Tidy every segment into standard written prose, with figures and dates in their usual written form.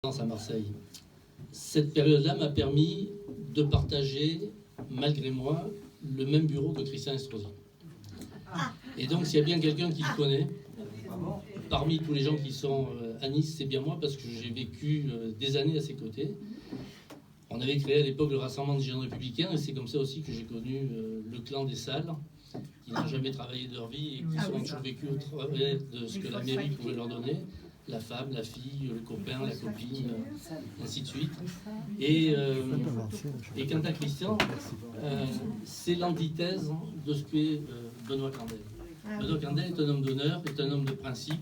à Marseille. Cette période-là m'a permis de partager, malgré moi, le même bureau que Christian Estrosi. Et donc, s'il y a bien quelqu'un qui le connaît, parmi tous les gens qui sont à Nice, c'est bien moi, parce que j'ai vécu des années à ses côtés. On avait créé à l'époque le Rassemblement des jeunes républicains, et c'est comme ça aussi que j'ai connu le clan des salles, qui n'ont jamais travaillé de leur vie et qui ont toujours vécu au travers de ce que la mairie pouvait leur donner. La femme, la fille, le copain, la copine, ainsi de suite. Et quant à Christian, c'est l'antithèse de ce qu'est Benoît Candel. Benoît Candel est un homme d'honneur, est un homme de principe,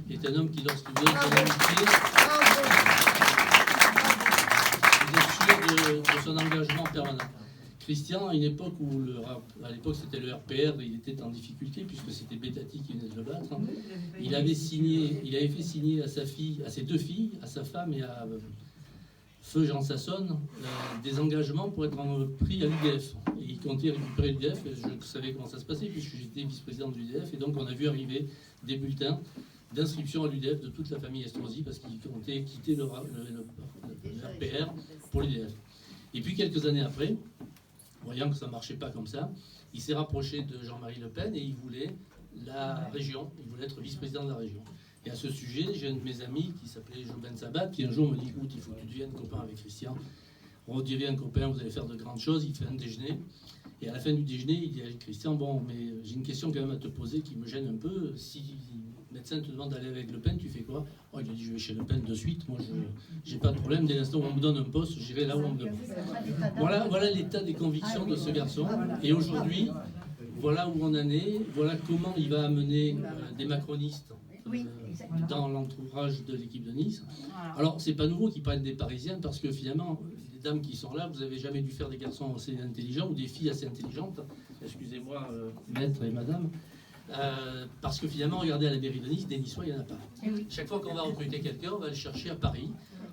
est un homme qui, lorsqu'il donne son amitié, vous êtes sûr de son engagement permanent. Christian, à une époque où à l'époque c'était le RPR, il était en difficulté puisque c'était Bétati qui venait de le battre. Il avait fait signer à sa fille, à ses deux filles, à sa femme et à Feu Jean Sassonne, des engagements pour être pris à l'UDF. Et il comptait récupérer l'UDF. Je savais comment ça se passait puisque j'étais vice-président de l'UDF et donc on a vu arriver des bulletins d'inscription à l'UDF de toute la famille Estrosi parce qu'ils comptaient quitter le RPR pour l'UDF. Et puis quelques années après, voyant que ça ne marchait pas comme ça, il s'est rapproché de Jean-Marie Le Pen et il voulait la région, il voulait être vice-président de la région. Et à ce sujet, j'ai un de mes amis qui s'appelait Joubin Sabat, qui un jour me dit, écoute, il faut que tu deviennes copain avec Christian. On devient copain, vous allez faire de grandes choses. Il fait un déjeuner. Et à la fin du déjeuner, il dit à Christian, bon, mais j'ai une question quand même à te poser qui me gêne un peu. Si le médecin te demande d'aller avec Le Pen, tu fais quoi? Oh, il a dit, je vais chez Le Pen de suite. Moi, je n'ai pas de problème. Dès l'instant où on me donne un poste, j'irai là où on me demande. Voilà l'état des convictions de ce garçon. Et aujourd'hui, voilà où on en est. Voilà comment il va amener des macronistes dans l'entourage de l'équipe de Nice. Alors, c'est pas nouveau qu'ils prennent des Parisiens parce que finalement, les dames qui sont là, vous avez jamais dû faire des garçons assez intelligents ou des filles assez intelligentes. Excusez-moi, maître et madame. Parce que finalement, regardez à la mairie de Nice, des Niçois, il n'y en a pas. Chaque fois qu'on va recruter quelqu'un, on va le chercher à Paris.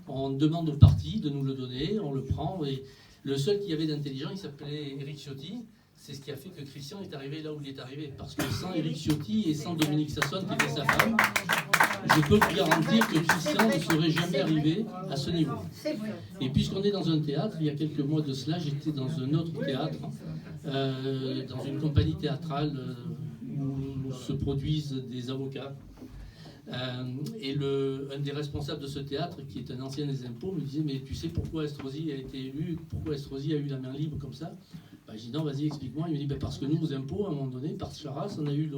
On demande au parti de nous le donner, on le prend. Et le seul qui avait d'intelligent, il s'appelait Éric Ciotti. C'est ce qui a fait que Christian est arrivé là où il est arrivé. Parce que sans Éric Ciotti et sans Dominique Sassonne, qui était sa femme, je peux vous garantir que Christian ne serait jamais arrivé à ce niveau. Et puisqu'on est dans un théâtre, il y a quelques mois de cela, j'étais dans un autre théâtre, dans une compagnie théâtrale où se produisent des avocats. Et un des responsables de ce théâtre, qui est un ancien des impôts, me disait, mais tu sais pourquoi Estrosi a été élu, pourquoi Estrosi a eu la main libre comme ça? Je dis non, vas-y, explique-moi. Il me dit, parce que nous, aux impôts, à un moment donné, par Charras, on a eu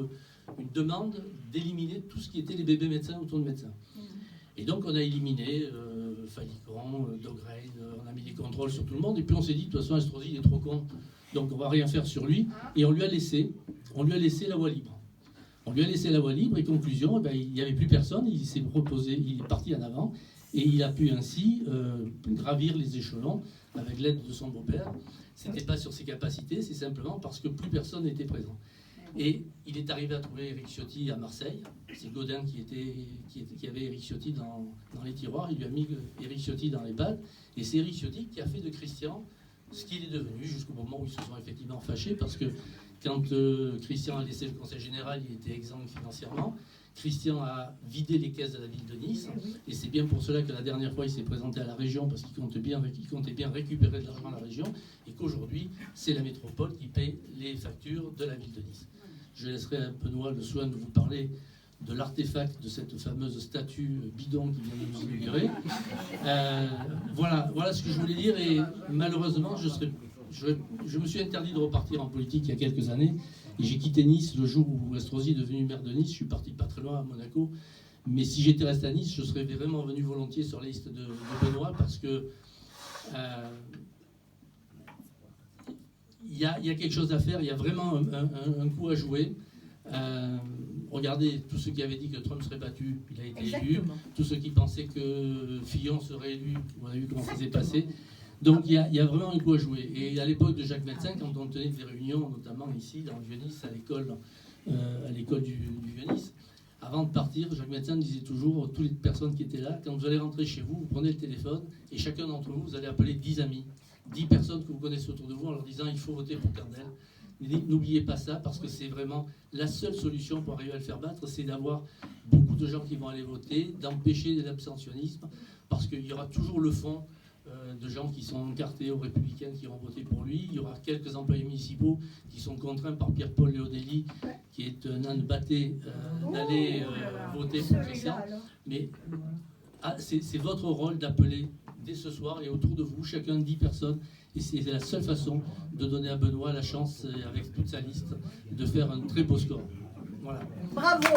une demande d'éliminer tout ce qui était les bébés médecins autour de médecins. Et donc, on a éliminé Falicon, Daugraine, on a mis des contrôles sur tout le monde. Et puis, on s'est dit, de toute façon, Estrosi, il est trop con. Donc, on va rien faire sur lui. Et on lui a laissé la voie libre. On lui a laissé la voie libre. Et conclusion, il n'y avait plus personne. Il s'est proposé, il est parti en avant. Et il a pu ainsi gravir les échelons avec l'aide de son beau-père. Ce n'était pas sur ses capacités, c'est simplement parce que plus personne n'était présent. Et il est arrivé à trouver Éric Ciotti à Marseille. C'est Gaudin qui avait Éric Ciotti dans les tiroirs. Il lui a mis Éric Ciotti dans les pattes. Et c'est Éric Ciotti qui a fait de Christian ce qu'il est devenu, jusqu'au moment où ils se sont effectivement fâchés. Parce que quand Christian a laissé le conseil général, il était exsangue financièrement. Christian a vidé les caisses de la ville de Nice, et c'est bien pour cela que la dernière fois il s'est présenté à la région parce qu'il comptait bien récupérer de l'argent à la région, et qu'aujourd'hui c'est la métropole qui paie les factures de la ville de Nice. Je laisserai à Benoît le soin de vous parler de l'artefact de cette fameuse statue bidon qui vient de nous inaugurer. Voilà ce que je voulais dire, et malheureusement je me suis interdit de repartir en politique il y a quelques années. Et j'ai quitté Nice le jour où Estrosi est devenu maire de Nice. Je suis parti pas très loin à Monaco. Mais si j'étais resté à Nice, je serais vraiment venu volontiers sur la liste de Benoît parce que il y a quelque chose à faire. Il y a vraiment un coup à jouer. Regardez, tous ceux qui avaient dit que Trump serait battu, il a été élu. Tous ceux qui pensaient que Fillon serait élu, on a vu comment ça s'est passé. Donc il y a vraiment un coup à jouer. Et à l'époque de Jacques Médecin, quand on tenait des réunions, notamment ici, dans le Vieux-Nice, à l'école du Vieux-Nice, avant de partir, Jacques Médecin disait toujours aux toutes les personnes qui étaient là, quand vous allez rentrer chez vous, vous prenez le téléphone, et chacun d'entre vous, vous allez appeler 10 amis, 10 personnes que vous connaissez autour de vous, en leur disant il faut voter pour Candel, N'oubliez pas ça, parce que c'est vraiment la seule solution pour arriver à le faire battre, c'est d'avoir beaucoup de gens qui vont aller voter, d'empêcher l'abstentionnisme, parce qu'il y aura toujours le fond de gens qui sont encartés aux Républicains qui auront voté pour lui. Il y aura quelques employés municipaux qui sont contraints par Pierre-Paul Léodelli, qui est un âne batté, d'aller voter pour Christian. Mais c'est votre rôle d'appeler dès ce soir et autour de vous, chacun 10 personnes. Et c'est la seule façon de donner à Benoît la chance, avec toute sa liste, de faire un très beau score. Voilà. Bravo!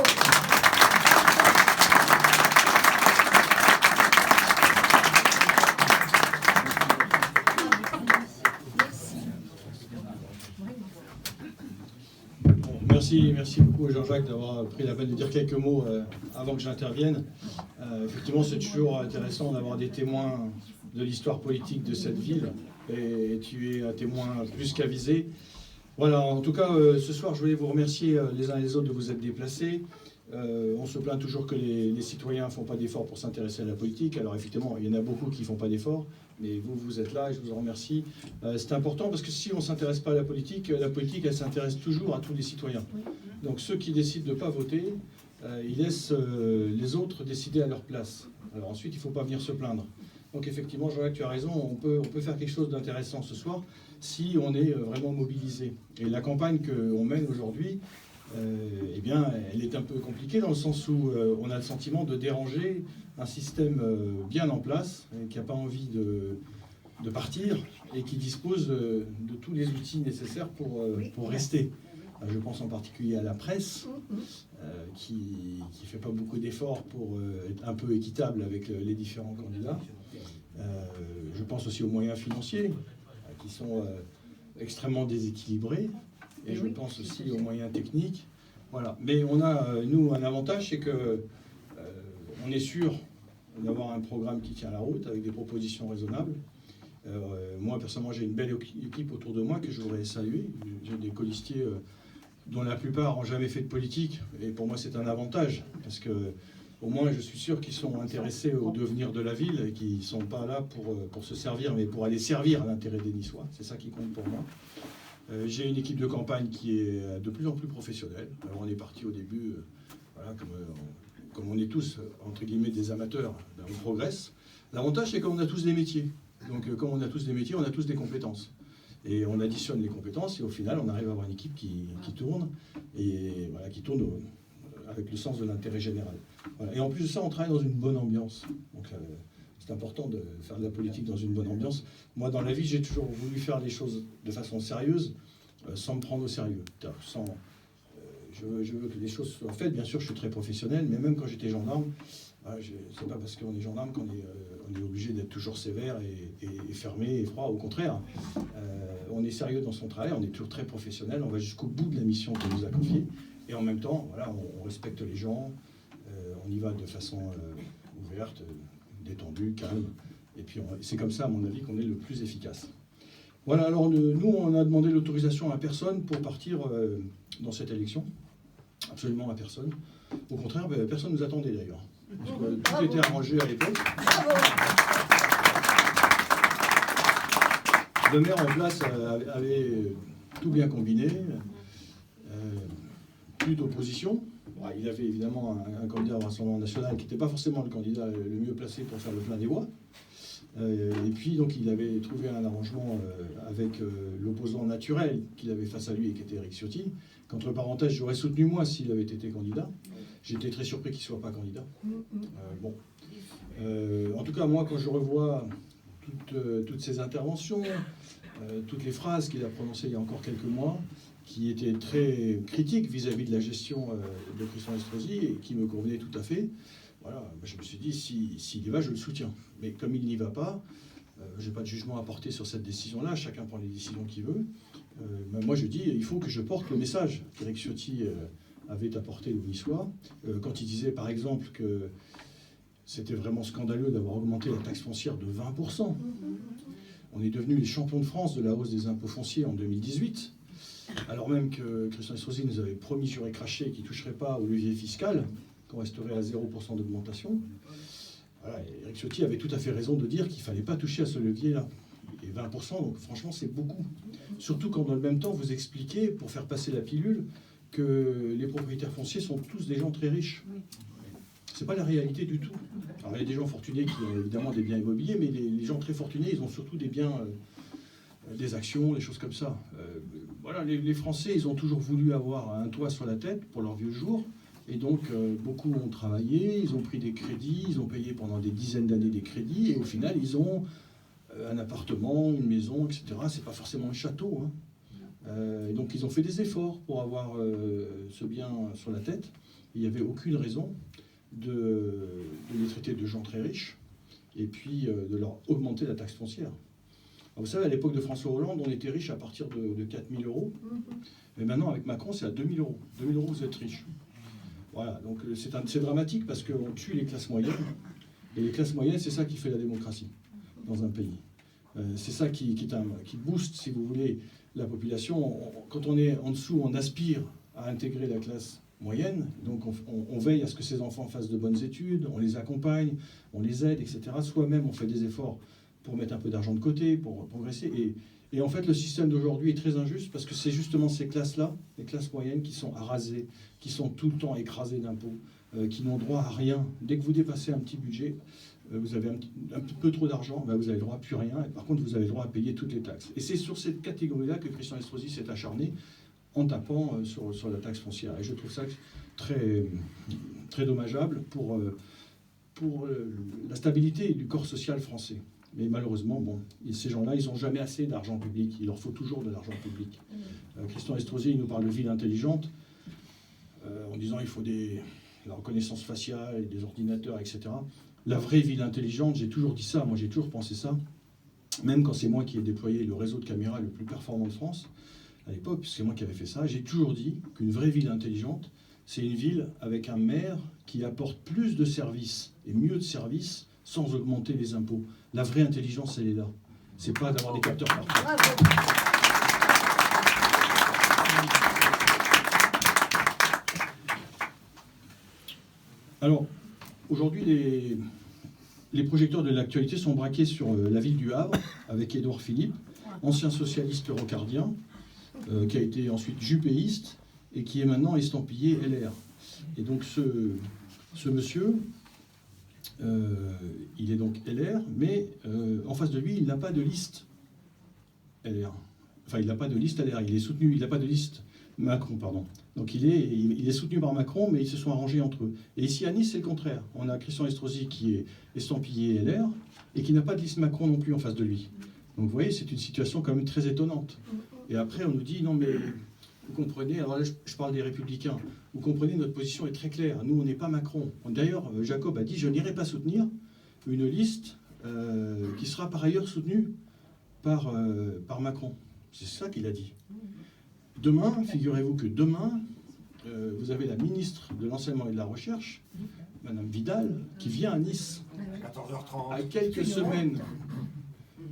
Merci beaucoup Jean-Jacques d'avoir pris la peine de dire quelques mots avant que j'intervienne. Effectivement, c'est toujours intéressant d'avoir des témoins de l'histoire politique de cette ville, et tu es un témoin plus qu'avisé. Voilà, en tout cas, ce soir, je voulais vous remercier les uns et les autres de vous être déplacés. On se plaint toujours que les citoyens ne font pas d'efforts pour s'intéresser à la politique. Alors effectivement, il y en a beaucoup qui ne font pas d'efforts, mais vous êtes là et je vous en remercie. C'est important parce que si on ne s'intéresse pas à la politique, elle s'intéresse toujours à tous les citoyens. Donc ceux qui décident de ne pas voter, ils laissent les autres décider à leur place. Alors ensuite, il ne faut pas venir se plaindre. Donc effectivement, Jean-Jacques, tu as raison, on peut faire quelque chose d'intéressant ce soir si on est vraiment mobilisé. Et la campagne qu'on mène aujourd'hui, eh bien, elle est un peu compliquée dans le sens où on a le sentiment de déranger un système bien en place, qui n'a pas envie de partir et qui dispose de tous les outils nécessaires pour rester. Je pense en particulier à la presse, qui ne fait pas beaucoup d'efforts pour être un peu équitable avec les différents candidats. Je pense aussi aux moyens financiers, qui sont extrêmement déséquilibrés. Et je pense aussi aux moyens techniques. Voilà. Mais on a, nous, un avantage, c'est que on est sûr d'avoir un programme qui tient la route, avec des propositions raisonnables. Moi, personnellement, j'ai une belle équipe autour de moi que je voudrais saluer. J'ai des colistiers dont la plupart n'ont jamais fait de politique. Et pour moi, c'est un avantage, parce que au moins, je suis sûr qu'ils sont intéressés au devenir de la ville et qu'ils ne sont pas là pour se servir, mais pour aller servir l'intérêt des Niçois. C'est ça qui compte pour moi. J'ai une équipe de campagne qui est de plus en plus professionnelle. Alors on est parti au début, voilà, comme on est tous, entre guillemets, des amateurs, ben on progresse. L'avantage, c'est qu'on a tous des métiers. Donc comme on a tous des métiers, on a tous des compétences. Et on additionne les compétences et au final, on arrive à avoir une équipe qui tourne, et voilà, qui tourne avec le sens de l'intérêt général. Voilà. Et en plus de ça, on travaille dans une bonne ambiance. Donc c'est important de faire de la politique dans une bonne ambiance. Moi, dans la vie, j'ai toujours voulu faire les choses de façon sérieuse, sans me prendre au sérieux. Je veux que les choses soient faites. Bien sûr, je suis très professionnel, mais même quand j'étais gendarme, c'est pas parce qu'on est gendarme qu'on est obligé d'être toujours sévère et fermé et froid. Au contraire, on est sérieux dans son travail, on est toujours très professionnel, on va jusqu'au bout de la mission qu'on nous a confiée. Et en même temps, voilà, on respecte les gens, on y va de façon ouverte, détendu, calme. Et puis c'est comme ça, à mon avis, qu'on est le plus efficace. Voilà, alors nous, on a demandé l'autorisation à personne pour partir dans cette élection. Absolument à personne. Au contraire, personne ne nous attendait d'ailleurs. Parce que tout était arrangé à l'époque. Le maire en place avait tout bien combiné. Plus d'opposition. Il avait évidemment un candidat au Rassemblement national qui n'était pas forcément le candidat le mieux placé pour faire le plein des voix. Et puis, donc, il avait trouvé un arrangement avec l'opposant naturel qu'il avait face à lui et qui était Éric Ciotti. Qu'entre parenthèses, j'aurais soutenu moi s'il avait été candidat. J'étais très surpris qu'il ne soit pas candidat. Bon. En tout cas, moi, quand je revois toutes ces interventions, toutes les phrases qu'il a prononcées il y a encore quelques mois, qui étaient très critiques vis-à-vis de la gestion de Christian Estrosi et qui me convenaient tout à fait, voilà, je me suis dit, s'il y va, je le soutiens. Mais comme il n'y va pas, je n'ai pas de jugement à porter sur cette décision-là, chacun prend les décisions qu'il veut. Moi, je dis, il faut que je porte le message qu'Éric Ciotti avait apporté aux Niçois, quand il disait, par exemple, que c'était vraiment scandaleux d'avoir augmenté la taxe foncière de 20%. On est devenus les champions de France de la hausse des impôts fonciers en 2018, alors même que Christian Estrosi nous avait promis, juré, craché, qu'il ne toucherait pas au levier fiscal, qu'on resterait à 0% d'augmentation. Voilà, Éric Ciotti avait tout à fait raison de dire qu'il ne fallait pas toucher à ce levier-là. Et 20%, donc franchement, c'est beaucoup. Surtout quand dans le même temps, vous expliquez, pour faire passer la pilule, que les propriétaires fonciers sont tous des gens très riches. C'est pas la réalité du tout. Alors, il y a des gens fortunés qui ont évidemment des biens immobiliers, mais les gens très fortunés, ils ont surtout des biens, des actions, des choses comme ça. Voilà, les Français, ils ont toujours voulu avoir un toit sur la tête pour leurs vieux jours. Et donc, beaucoup ont travaillé, ils ont pris des crédits, ils ont payé pendant des dizaines d'années des crédits, et au final, ils ont un appartement, une maison, etc. C'est pas forcément un château, hein. Et donc, ils ont fait des efforts pour avoir ce bien sur la tête. Il n'y avait aucune raison de les traiter de gens très riches et puis de leur augmenter la taxe foncière. Alors, vous savez, à l'époque de François Hollande, on était riche à partir de 4 000 €. Mais maintenant, avec Macron, c'est à 2 000 €. 2 000 €, vous êtes riche. Voilà, donc c'est dramatique parce qu'on tue les classes moyennes. Et les classes moyennes, c'est ça qui fait la démocratie dans un pays. C'est ça qui booste, si vous voulez, la population. Quand on est en dessous, on aspire à intégrer la classe moyenne. Donc on veille à ce que ces enfants fassent de bonnes études, on les accompagne, on les aide, etc. Soi-même, on fait des efforts pour mettre un peu d'argent de côté, pour progresser. Et en fait, le système d'aujourd'hui est très injuste parce que c'est justement ces classes-là, les classes moyennes, qui sont arasées, qui sont tout le temps écrasées d'impôts, qui n'ont droit à rien. Dès que vous dépassez un petit budget, vous avez un petit peu trop d'argent, ben vous avez droit à plus rien. Et par contre, vous avez droit à payer toutes les taxes. Et c'est sur cette catégorie-là que Christian Estrosi s'est acharné en tapant sur la taxe foncière. Et je trouve ça très, très dommageable pour la stabilité du corps social français. Mais malheureusement, bon, ces gens-là, ils n'ont jamais assez d'argent public. Il leur faut toujours de l'argent public. Christian Estrosi, il nous parle de ville intelligente, en disant qu'il faut la reconnaissance faciale, et des ordinateurs, etc. La vraie ville intelligente, j'ai toujours dit ça, moi j'ai toujours pensé ça, même quand c'est moi qui ai déployé le réseau de caméras le plus performant de France, à l'époque, puisque c'est moi qui avais fait ça, j'ai toujours dit qu'une vraie ville intelligente, c'est une ville avec un maire qui apporte plus de services et mieux de services sans augmenter les impôts. La vraie intelligence, elle est là. C'est pas d'avoir des capteurs partout. Alors, aujourd'hui, les projecteurs de l'actualité sont braqués sur la ville du Havre, avec Édouard Philippe, ancien socialiste rocardien, qui a été ensuite jupéiste, et qui est maintenant estampillé LR. Et donc ce monsieur, il est donc LR, mais en face de lui, il n'a pas de liste LR. Enfin, il n'a pas de liste LR, il est soutenu, il n'a pas de liste Macron, pardon. Donc il est soutenu par Macron, mais ils se sont arrangés entre eux. Et ici à Nice, c'est le contraire. On a Christian Estrosi qui est estampillé LR, et qui n'a pas de liste Macron non plus en face de lui. Donc vous voyez, c'est une situation quand même très étonnante. Et après, on nous dit, non mais... Vous comprenez, alors là je parle des Républicains, vous comprenez, notre position est très claire. Nous, on n'est pas Macron. D'ailleurs, Jacob a dit, je n'irai pas soutenir une liste qui sera par ailleurs soutenue par Macron. C'est ça qu'il a dit. Demain, figurez-vous que demain, vous avez la ministre de l'Enseignement et de la Recherche, Madame Vidal, qui vient à Nice. 14h30. À quelques semaines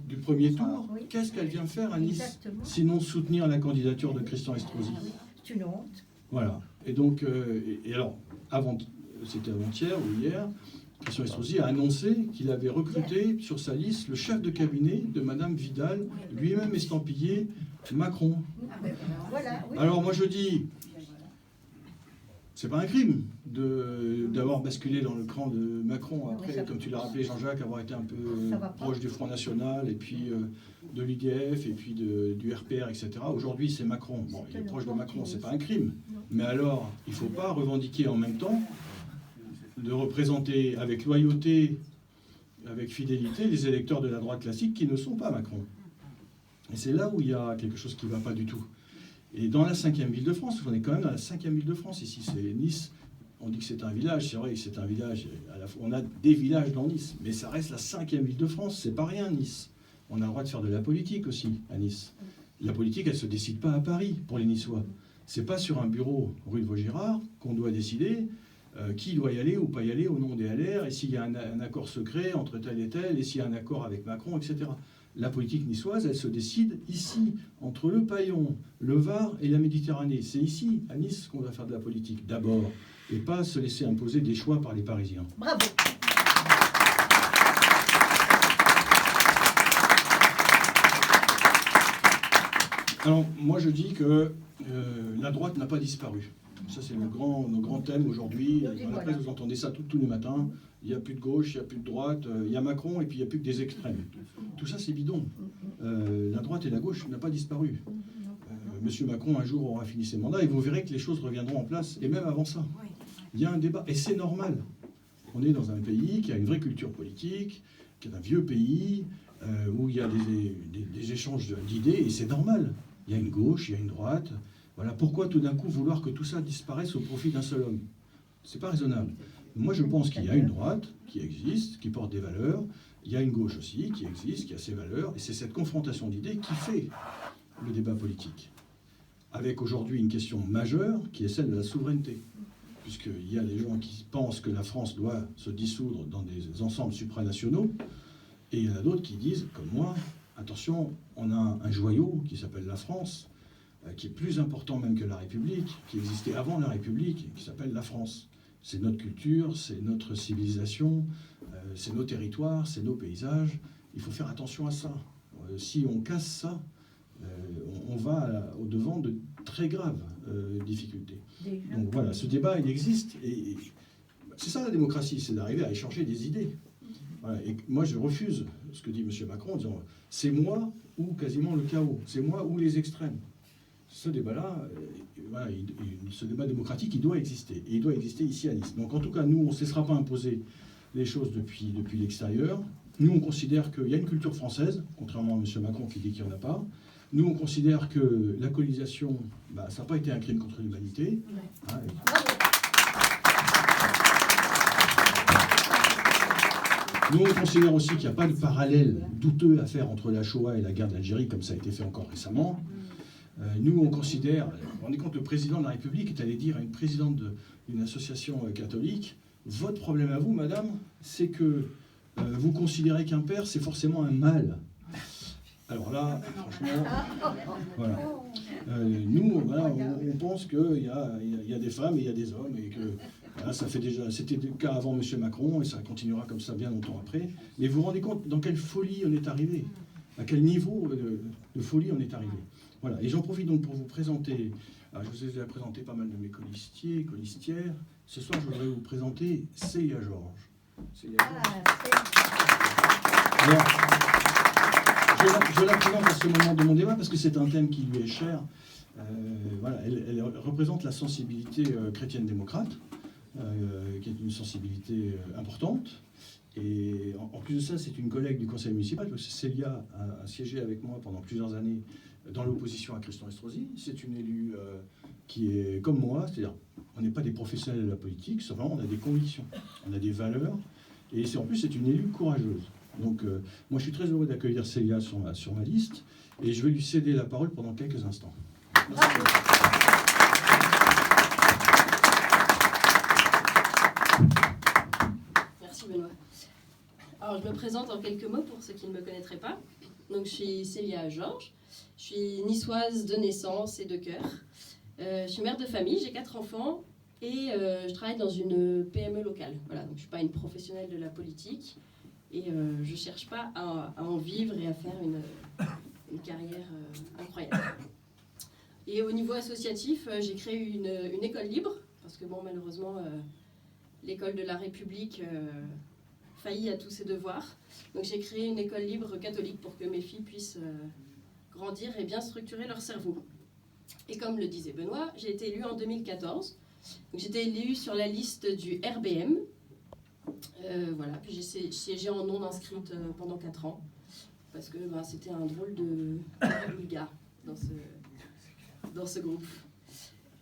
du premier tour, qu'est-ce qu'elle vient faire à Nice? Exactement. Sinon soutenir la candidature de Christian Estrosi. C'est une honte. Voilà. Et donc, et alors, c'était avant-hier ou hier, Christian Estrosi a annoncé qu'il avait recruté sur sa liste le chef de cabinet de Madame Vidal, lui-même estampillé Macron. Voilà, oui. Alors moi je dis, c'est pas un crime d'avoir basculé dans le camp de Macron. Après, comme tu l'as rappelé, Jean-Jacques, avoir été un peu proche du Front National, et puis de l'UDF, et puis du RPR, etc. Aujourd'hui, c'est Macron. Bon, il est proche de Macron, c'est pas un crime. Mais alors, il ne faut pas revendiquer en même temps de représenter avec loyauté, avec fidélité, les électeurs de la droite classique qui ne sont pas Macron. Et c'est là où il y a quelque chose qui ne va pas du tout. Et dans la 5e ville de France, on est quand même dans la 5e ville de France, ici c'est Nice, on dit que c'est un village, c'est vrai que c'est un village, on a des villages dans Nice, mais ça reste la 5e ville de France, c'est pas rien Nice. On a le droit de faire de la politique aussi à Nice. La politique, elle ne se décide pas à Paris pour les Niçois. C'est pas sur un bureau rue de Vaugirard qu'on doit décider qui doit y aller ou pas y aller au nom des LR, et s'il y a un accord secret entre tel et tel, et s'il y a un accord avec Macron, etc. La politique niçoise, elle se décide ici, entre le Paillon, le Var et la Méditerranée. C'est ici, à Nice, qu'on doit faire de la politique, d'abord, et pas se laisser imposer des choix par les Parisiens. Bravo. Alors, moi, je dis que la droite n'a pas disparu. Ça, c'est le grand thème aujourd'hui. Dans la presse, vous entendez ça tous les matins. Il n'y a plus de gauche, il n'y a plus de droite, il y a Macron et puis il n'y a plus que des extrêmes. Tout ça, c'est bidon. La droite et la gauche n'ont pas disparu. Monsieur Macron, un jour, aura fini ses mandats et vous verrez que les choses reviendront en place. Et même avant ça, il y a un débat. Et c'est normal. On est dans un pays qui a une vraie culture politique, qui est un vieux pays, où il y a des échanges d'idées, et c'est normal. Il y a une gauche, il y a une droite. Voilà. Pourquoi tout d'un coup vouloir que tout ça disparaisse au profit d'un seul homme? C'est pas raisonnable. Moi, je pense qu'il y a une droite qui existe, qui porte des valeurs. Il y a une gauche aussi qui existe, qui a ses valeurs. Et c'est cette confrontation d'idées qui fait le débat politique. Avec aujourd'hui une question majeure qui est celle de la souveraineté. Puisqu'il y a des gens qui pensent que la France doit se dissoudre dans des ensembles supranationaux. Et il y en a d'autres qui disent, comme moi, attention, on a un joyau qui s'appelle la France, qui est plus important même que la République, qui existait avant la République, qui s'appelle la France. C'est notre culture, c'est notre civilisation, c'est nos territoires, c'est nos paysages. Il faut faire attention à ça. Si on casse ça, on va au-devant de très graves difficultés. Donc voilà, ce débat, il existe. Et c'est ça la démocratie, c'est d'arriver à échanger des idées. Voilà. Et moi, je refuse ce que dit M. Macron en disant « c'est moi ou quasiment le chaos, c'est moi ou les extrêmes ». Ce débat-là, voilà, ce débat démocratique, il doit exister. Et il doit exister ici à Nice. Donc en tout cas, nous, on ne se laissera pas imposer les choses depuis l'extérieur. Nous, on considère qu'il y a une culture française, contrairement à M. Macron qui dit qu'il n'y en a pas. Nous, on considère que la colonisation, ça n'a pas été un crime contre l'humanité. Hein, nous, on considère aussi qu'il n'y a pas de parallèle douteux à faire entre la Shoah et la guerre d'Algérie, comme ça a été fait encore récemment. Nous, on considère, vous vous rendez compte, le président de la République est allé dire à une présidente d'une association catholique, votre problème à vous, madame, c'est que vous considérez qu'un père, c'est forcément un mâle. Alors là, franchement, voilà. Nous, voilà, on pense qu'il y a des femmes et il y a des hommes, et que voilà, ça fait déjà, c'était le cas avant M. Macron, et ça continuera comme ça bien longtemps après. Mais vous vous rendez compte dans quelle folie on est arrivé, à quel niveau de folie on est arrivé. Voilà. Et j'en profite donc pour vous présenter, je vous ai déjà présenté pas mal de mes colistiers, colistières. Ce soir, je voudrais vous présenter Célia Georges. Célia Georges. Je la présente à ce moment de mon débat parce que c'est un thème qui lui est cher. Voilà, elle représente la sensibilité chrétienne-démocrate, qui est une sensibilité importante. Et en plus de ça, c'est une collègue du conseil municipal, parce que Célia a siégé avec moi pendant plusieurs années dans l'opposition à Christian Estrosi. C'est une élue qui est comme moi, c'est-à-dire on n'est pas des professionnels de la politique, seulement on a des convictions, on a des valeurs, et en plus c'est une élue courageuse. Donc moi je suis très heureux d'accueillir Célia sur ma liste, et je vais lui céder la parole pendant quelques instants. Merci. Merci Benoît. Alors je me présente en quelques mots pour ceux qui ne me connaîtraient pas. Donc je suis Célia Georges, je suis niçoise de naissance et de cœur. Je suis mère de famille, j'ai 4 enfants et je travaille dans une PME locale. Voilà, donc je ne suis pas une professionnelle de la politique et je ne cherche pas à en vivre et à faire une carrière incroyable. Et au niveau associatif, j'ai créé une école libre, parce que bon, malheureusement, l'école de la République faillit à tous ses devoirs. Donc j'ai créé une école libre catholique pour que mes filles puissent grandir et bien structurer leur cerveau. Et comme le disait Benoît, j'ai été élue en 2014. Donc j'étais élue sur la liste du RBM. Voilà, puis j'ai siégé en non inscrite pendant 4 ans, parce que c'était un drôle de gars dans ce groupe.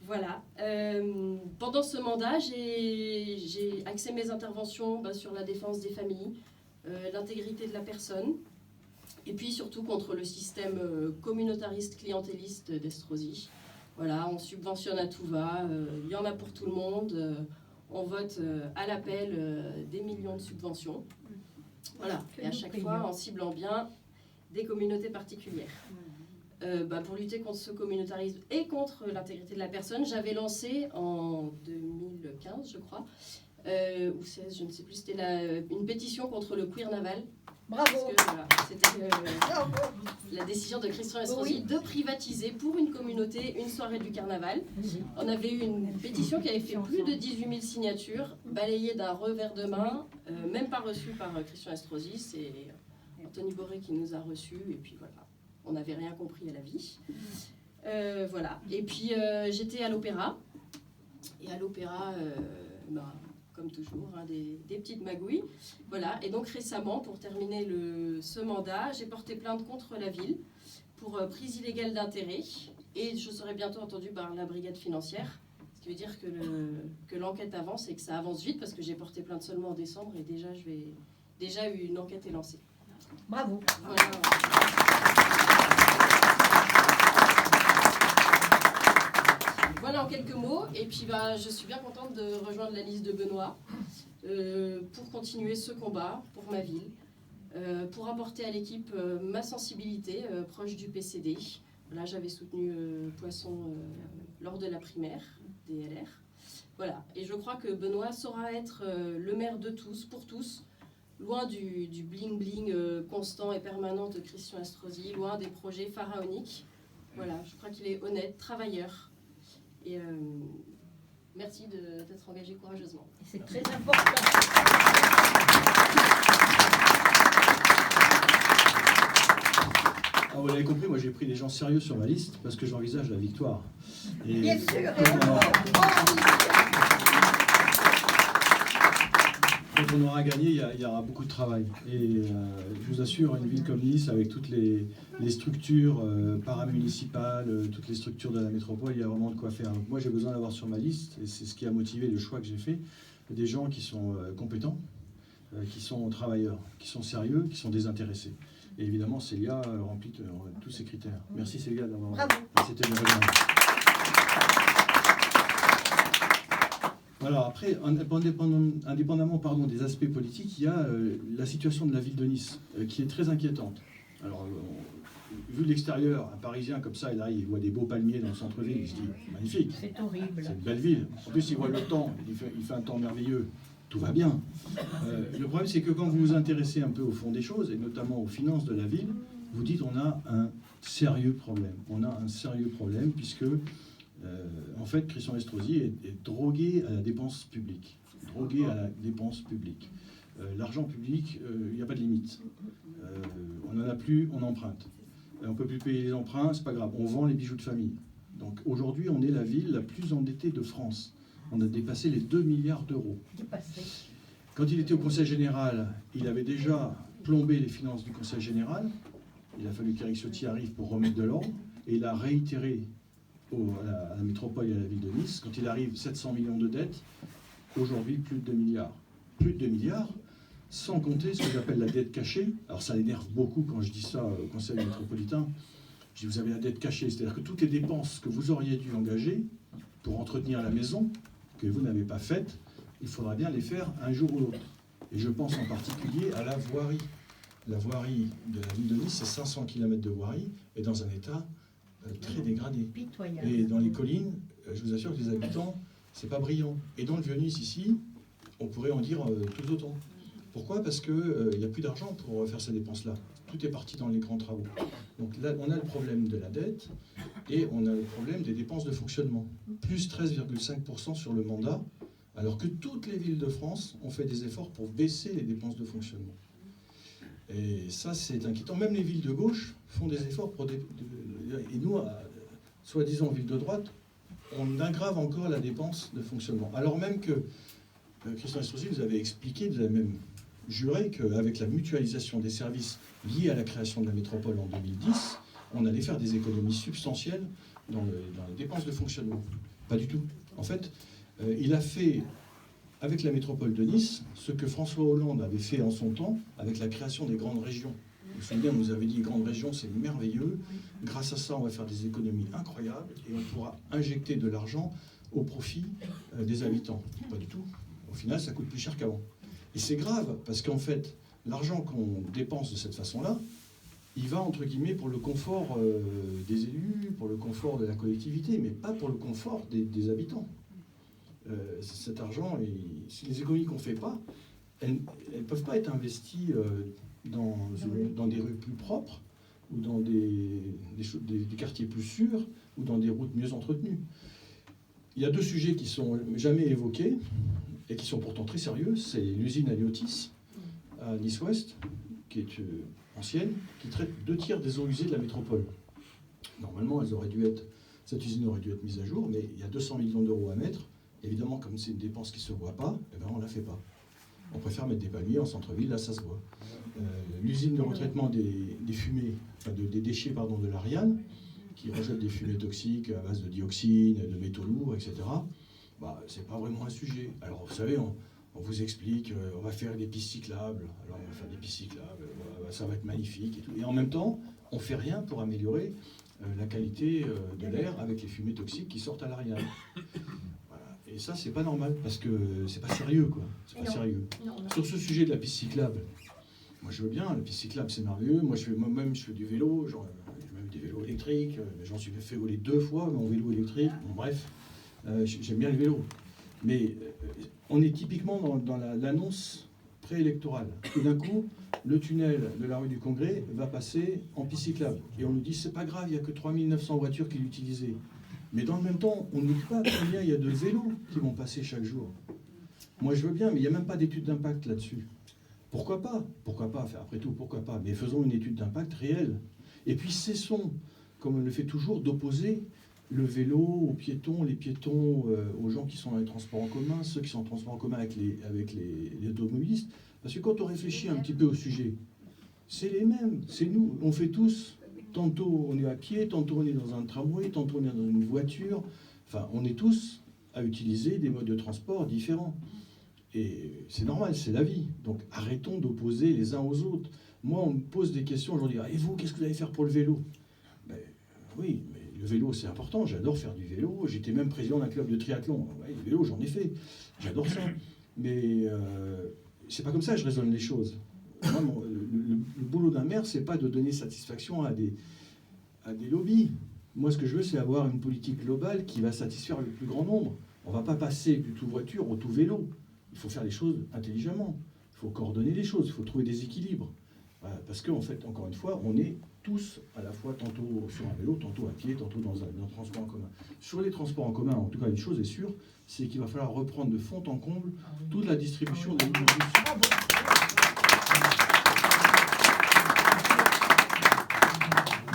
Voilà. Pendant ce mandat, j'ai axé mes interventions sur la défense des familles, l'intégrité de la personne, et puis surtout contre le système communautariste clientéliste d'Estrosi. Voilà, on subventionne à tout va, il y en a pour tout le monde, on vote à l'appel des millions de subventions. Voilà, et à chaque fois en ciblant bien des communautés particulières. Pour lutter contre ce communautarisme et contre l'intégrité de la personne, j'avais lancé en 2015, je crois, ou 16, je ne sais plus, c'était une pétition contre le queer naval. Bravo. Parce que, voilà, c'était Bravo. la décision de Christian Estrosi Oui. de privatiser pour une communauté une soirée du carnaval. On avait eu une pétition qui avait fait plus de 18 000 signatures, balayée d'un revers de main, même pas reçue par Christian Estrosi. C'est Anthony Boré qui nous a reçus, et puis voilà, on n'avait rien compris à la vie. Voilà. Et puis j'étais à l'opéra, et à l'opéra, comme toujours, hein, des petites magouilles. Voilà. Et donc récemment, pour terminer ce mandat, j'ai porté plainte contre la ville pour prise illégale d'intérêt, et je serai bientôt entendue par la brigade financière, ce qui veut dire que l'enquête avance et que ça avance vite, parce que j'ai porté plainte seulement en décembre, et déjà une enquête est lancée. Bravo. Voilà. Voilà en quelques mots, et puis je suis bien contente de rejoindre la liste de Benoît pour continuer ce combat pour ma ville, pour apporter à l'équipe ma sensibilité proche du PCD. Là, j'avais soutenu Poisson lors de la primaire des LR. Voilà, et je crois que Benoît saura être le maire de tous, pour tous, loin du bling-bling constant et permanent de Christian Estrosi, loin des projets pharaoniques. Voilà, je crois qu'il est honnête, travailleur. Et merci d'être engagé courageusement. C'est très important. Vous l'avez compris, moi j'ai pris des gens sérieux sur ma liste parce que j'envisage la victoire. Et Bien sûr. quand on aura gagné, il y aura beaucoup de travail. Et je vous assure, une ville comme Nice, avec toutes les structures paramunicipales, toutes les structures de la métropole, il y a vraiment de quoi faire. Donc moi j'ai besoin d'avoir sur ma liste, et c'est ce qui a motivé le choix que j'ai fait, des gens qui sont compétents, qui sont travailleurs, qui sont sérieux, qui sont désintéressés. Et évidemment, Célia remplit tous ces critères. Merci Célia d'avoir... Bravo. C'était une vraie. Voilà, après, indépendamment des aspects politiques, il y a la situation de la ville de Nice, qui est très inquiétante. Alors, vu de l'extérieur, un Parisien comme ça, il voit des beaux palmiers dans le centre-ville, il se dit, magnifique, C'est horrible. c'est une belle ville. En plus, il voit le temps, il fait un temps merveilleux, tout va bien. Le problème, c'est que quand vous vous intéressez un peu au fond des choses, et notamment aux finances de la ville, vous dites, on a un sérieux problème. On a un sérieux problème, puisque... en fait, Christian Estrosi est drogué à la dépense publique. Drogué à la dépense publique. L'argent public, il n'y a pas de limite. On n'en a plus, on emprunte. On ne peut plus payer les emprunts, c'est pas grave. On vend les bijoux de famille. Donc aujourd'hui, on est la ville la plus endettée de France. On a dépassé les 2 milliards d'euros. Quand il était au Conseil général, il avait déjà plombé les finances du Conseil général. Il a fallu qu'Éric Ciotti arrive pour remettre de l'ordre. Et il a réitéré à la métropole et à la ville de Nice, quand il arrive 700 millions de dettes, aujourd'hui plus de 2 milliards. Plus de 2 milliards, sans compter ce que j'appelle la dette cachée. Alors ça l'énerve beaucoup quand je dis ça au conseil métropolitain. Je dis, vous avez la dette cachée, c'est-à-dire que toutes les dépenses que vous auriez dû engager pour entretenir la maison, que vous n'avez pas faites, il faudra bien les faire un jour ou l'autre. Et je pense en particulier à la voirie. La voirie de la ville de Nice, c'est 500 km de voirie, et dans un état très dégradé. Pitoyable. Et dans les collines, je vous assure que les habitants, c'est pas brillant. Et dans le Vieux-Nice ici, on pourrait en dire tout autant. Pourquoi ? Parce qu'il n'y a plus d'argent pour faire ces dépenses-là. Tout est parti dans les grands travaux. Donc là, on a le problème de la dette et on a le problème des dépenses de fonctionnement. Plus 13,5% sur le mandat, alors que toutes les villes de France ont fait des efforts pour baisser les dépenses de fonctionnement. Et ça, c'est inquiétant. Même les villes de gauche font des efforts pour... Et nous, soi-disant villes de droite, on aggrave encore la dépense de fonctionnement. Alors même que Christian Estrosi vous avait expliqué, vous avez même juré qu'avec la mutualisation des services liés à la création de la métropole en 2010, on allait faire des économies substantielles dans les dépenses de fonctionnement. Pas du tout. En fait, il a fait, avec la métropole de Nice, ce que François Hollande avait fait en son temps avec la création des grandes régions. Vous vous souvenez, on nous avait dit, grandes régions, c'est merveilleux. Grâce à ça, on va faire des économies incroyables et on pourra injecter de l'argent au profit des habitants. Pas du tout. Au final, ça coûte plus cher qu'avant. Et c'est grave, parce qu'en fait, l'argent qu'on dépense de cette façon-là, il va, entre guillemets, pour le confort des élus, pour le confort de la collectivité, mais pas pour le confort des habitants. Cet argent, si les économies qu'on ne fait pas, elles ne peuvent pas être investies dans des rues plus propres, ou dans des quartiers plus sûrs, ou dans des routes mieux entretenues. Il y a deux sujets qui sont jamais évoqués, et qui sont pourtant très sérieux. C'est l'usine Aliotis, à Nice-Ouest, qui est ancienne, qui traite 2/3 des eaux usées de la métropole. Normalement, cette usine aurait dû être mise à jour, mais il y a 200 millions d'euros à mettre. Évidemment, comme c'est une dépense qui ne se voit pas, eh ben, on ne la fait pas. On préfère mettre des palmiers en centre-ville, là ça se voit. L'usine de retraitement des fumées, enfin des déchets de l'Ariane, qui rejette des fumées toxiques à base de dioxine, de métaux lourds, etc., bah, c'est pas vraiment un sujet. Alors vous savez, on vous explique, on va faire des pistes cyclables, alors on va faire des pistes cyclables, ça va être magnifique et tout. Et en même temps, on ne fait rien pour améliorer la qualité de l'air avec les fumées toxiques qui sortent à l'Ariane. Voilà. Et ça, c'est pas normal, parce que c'est pas sérieux, quoi. C'est pas sérieux. Sur ce sujet de la piste cyclable, moi je veux bien, la piste cyclable c'est merveilleux. Moi-même je fais du vélo, j'ai même des vélos électriques, j'en suis fait voler 2 fois, mon vélo électrique, bon, bref, j'aime bien le vélo. Mais on est typiquement dans l'annonce préélectorale. Tout d'un coup, le tunnel de la rue du Congrès va passer en piste cyclable. Et on nous dit, c'est pas grave, il n'y a que 3900 voitures qui l'utilisaient. Mais dans le même temps, on ne nous dit pas combien il y a de vélos qui vont passer chaque jour. Moi, je veux bien, mais il n'y a même pas d'étude d'impact là-dessus. Pourquoi pas? Pourquoi pas? Enfin, après tout, pourquoi pas? Mais faisons une étude d'impact réelle. Et puis cessons, comme on le fait toujours, d'opposer le vélo aux piétons, les piétons aux gens qui sont dans les transports en commun, ceux qui sont en transport en commun avec les automobilistes. Parce que quand on réfléchit un petit peu au sujet, c'est les mêmes, c'est nous, on fait tous. Tantôt on est à pied, tantôt on est dans un tramway, tantôt on est dans une voiture. Enfin, on est tous à utiliser des modes de transport différents. Et c'est normal, c'est la vie. Donc arrêtons d'opposer les uns aux autres. Moi, on me pose des questions aujourd'hui. Et vous, qu'est-ce que vous allez faire pour le vélo? Ben, oui, mais le vélo, c'est important. J'adore faire du vélo. J'étais même président d'un club de triathlon. Ouais, le vélo, j'en ai fait. J'adore ça. Mais c'est pas comme ça que je raisonne les choses. Moi, le boulot d'un maire, c'est pas de donner satisfaction à des lobbies. Moi, ce que je veux, c'est avoir une politique globale qui va satisfaire le plus grand nombre. On va pas passer du tout voiture au tout vélo. Il faut faire les choses intelligemment. Il faut coordonner les choses. Il faut trouver des équilibres. Voilà, parce qu'en fait, encore une fois, on est tous à la fois tantôt sur un vélo, tantôt à pied, tantôt dans un transport en commun. Sur les transports en commun, en tout cas, une chose est sûre, c'est qu'il va falloir reprendre de fond en comble toute la distribution des lignes de bus.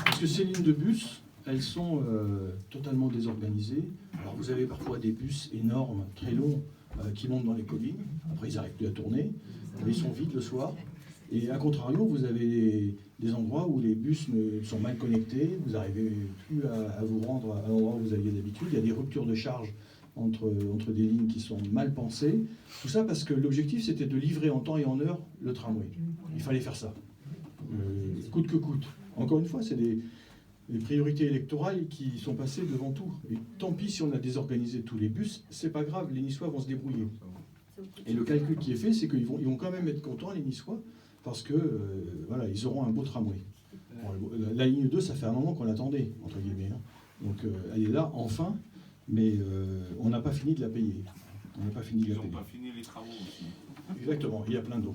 Parce que ces lignes de bus, elles sont totalement désorganisées. Alors vous avez parfois des bus énormes, très longs, qui montent dans les collines. Après, ils n'arrivent plus à tourner. Ils sont vides le soir. Et à contrario, vous avez des endroits où les bus sont mal connectés. Vous n'arrivez plus à vous rendre à l'endroit où vous aviez d'habitude. Il y a des ruptures de charge entre des lignes qui sont mal pensées. Tout ça parce que l'objectif, c'était de livrer en temps et en heure le tramway. Il fallait faire ça. Coûte que coûte. Encore une fois, c'est des priorités électorales qui sont passées devant tout. Et tant pis si on a désorganisé tous les bus, c'est pas grave, les Niçois vont se débrouiller. Et le calcul qui est fait, c'est qu'ils vont quand même être contents, les Niçois, parce que voilà, ils auront un beau tramway. Bon, la ligne 2, ça fait un moment qu'on l'attendait, entre guillemets. Hein. Donc elle est là, enfin, mais on n'a pas fini de la payer. On n'a pas fini de la payer. Ils n'ont pas fini les travaux aussi. Exactement, il y a plein d'eau.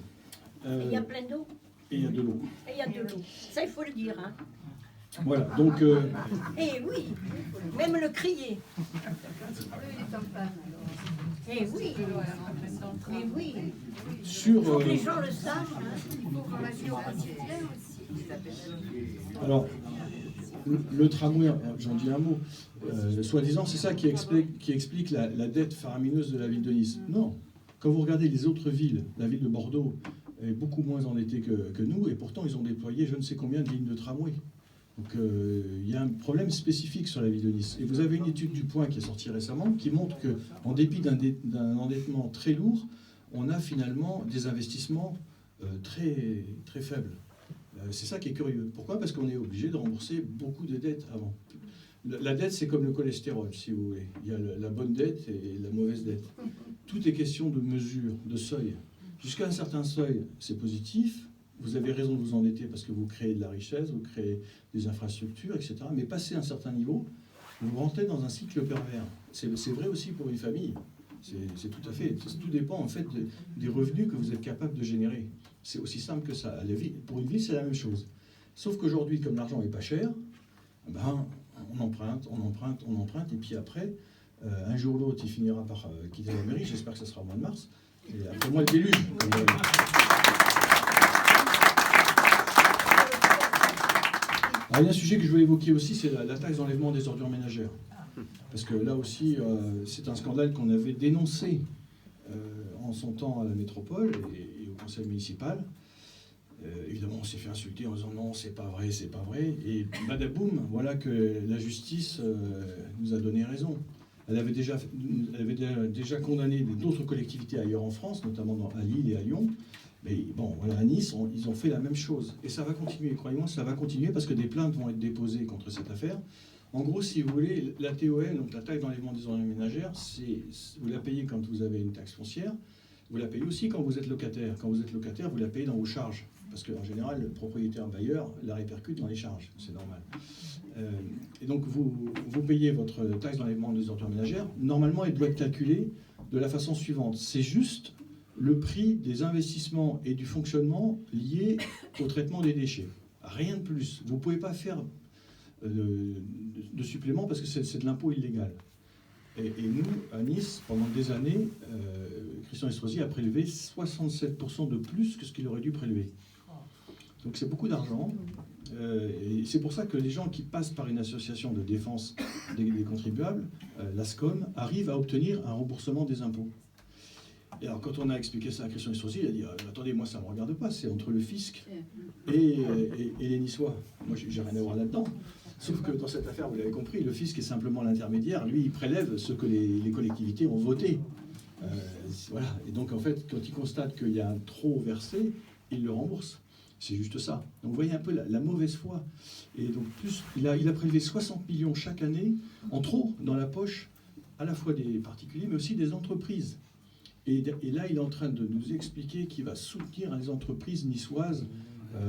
Il y a plein d'eau. Et il y a de l'eau. Et il y a de l'eau. Ça, il faut le dire. Hein. Voilà, donc... Eh oui, même le crier. Eh oui, eh oui. Sur, Il faut que les gens le sachent. Hein. Alors, le tramway, j'en dis un mot, soi-disant, c'est ça qui explique la dette faramineuse de la ville de Nice. Non, quand vous regardez les autres villes, la ville de Bordeaux est beaucoup moins endettée que nous, et pourtant ils ont déployé je ne sais combien de lignes de tramway. Donc il y a un problème spécifique sur la ville de Nice. Et vous avez une étude du Point qui est sortie récemment qui montre qu'en dépit d'un endettement très lourd, on a finalement des investissements très, très faibles. C'est ça qui est curieux. Pourquoi? Parce qu'on est obligé de rembourser beaucoup de dettes avant. La dette, c'est comme le cholestérol, si vous voulez. Il y a la bonne dette et la mauvaise dette. Tout est question de mesure, de seuil. Jusqu'à un certain seuil, c'est positif. Vous avez raison de vous endetter parce que vous créez de la richesse, vous créez des infrastructures, etc. Mais passé un certain niveau, vous rentrez dans un cycle pervers. C'est vrai aussi pour une famille. C'est tout à fait. Tout dépend en fait des revenus que vous êtes capable de générer. C'est aussi simple que ça. Pour une ville, c'est la même chose. Sauf qu'aujourd'hui, comme l'argent n'est pas cher, ben, on emprunte, et puis après, un jour ou l'autre, il finira par quitter la mairie. J'espère que ce sera au mois de mars. Et après moi, le déluge. Alors, il y a un sujet que je voulais évoquer aussi, c'est la taxe d'enlèvement des ordures ménagères. Parce que là aussi, c'est un scandale qu'on avait dénoncé en son temps à la métropole et au conseil municipal. Évidemment, on s'est fait insulter en disant non, c'est pas vrai, c'est pas vrai. Et badaboum, voilà que la justice nous a donné raison. Elle avait déjà condamné d'autres collectivités ailleurs en France, notamment à Lille et à Lyon. Mais bon, voilà, à Nice, ils ont fait la même chose. Et ça va continuer, croyez-moi, ça va continuer parce que des plaintes vont être déposées contre cette affaire. En gros, si vous voulez, la TOM, donc la taxe d'enlèvement des ordures ménagères, vous la payez quand vous avez une taxe foncière, vous la payez aussi quand vous êtes locataire. Quand vous êtes locataire, vous la payez dans vos charges. Parce qu'en général, le propriétaire bailleur la répercute dans les charges, c'est normal. Et donc, vous payez votre taxe d'enlèvement des ordures ménagères. Normalement, elle doit être calculée de la façon suivante. C'est juste le prix des investissements et du fonctionnement liés au traitement des déchets. Rien de plus. Vous ne pouvez pas faire de supplément parce que c'est de l'impôt illégal. Et nous, à Nice, pendant des années, Christian Estrosi a prélevé 67% de plus que ce qu'il aurait dû prélever. Donc c'est beaucoup d'argent. Et c'est pour ça que les gens qui passent par une association de défense des contribuables, l'ASCOM, arrivent à obtenir un remboursement des impôts. Et alors quand on a expliqué ça à Christian Estrosi, il a dit attendez, moi ça ne me regarde pas, c'est entre le fisc et les Niçois. Moi j'ai rien à voir là-dedans. Sauf que dans cette affaire, vous l'avez compris, le fisc est simplement l'intermédiaire. Lui, il prélève ce que les collectivités ont voté. Voilà. Et donc en fait, quand il constate qu'il y a un trop versé, il le rembourse. C'est juste ça. Donc vous voyez un peu la mauvaise foi. Et donc plus, il a prélevé 60 millions chaque année en trop dans la poche, à la fois des particuliers, mais aussi des entreprises. Et là, il est en train de nous expliquer qu'il va soutenir les entreprises niçoises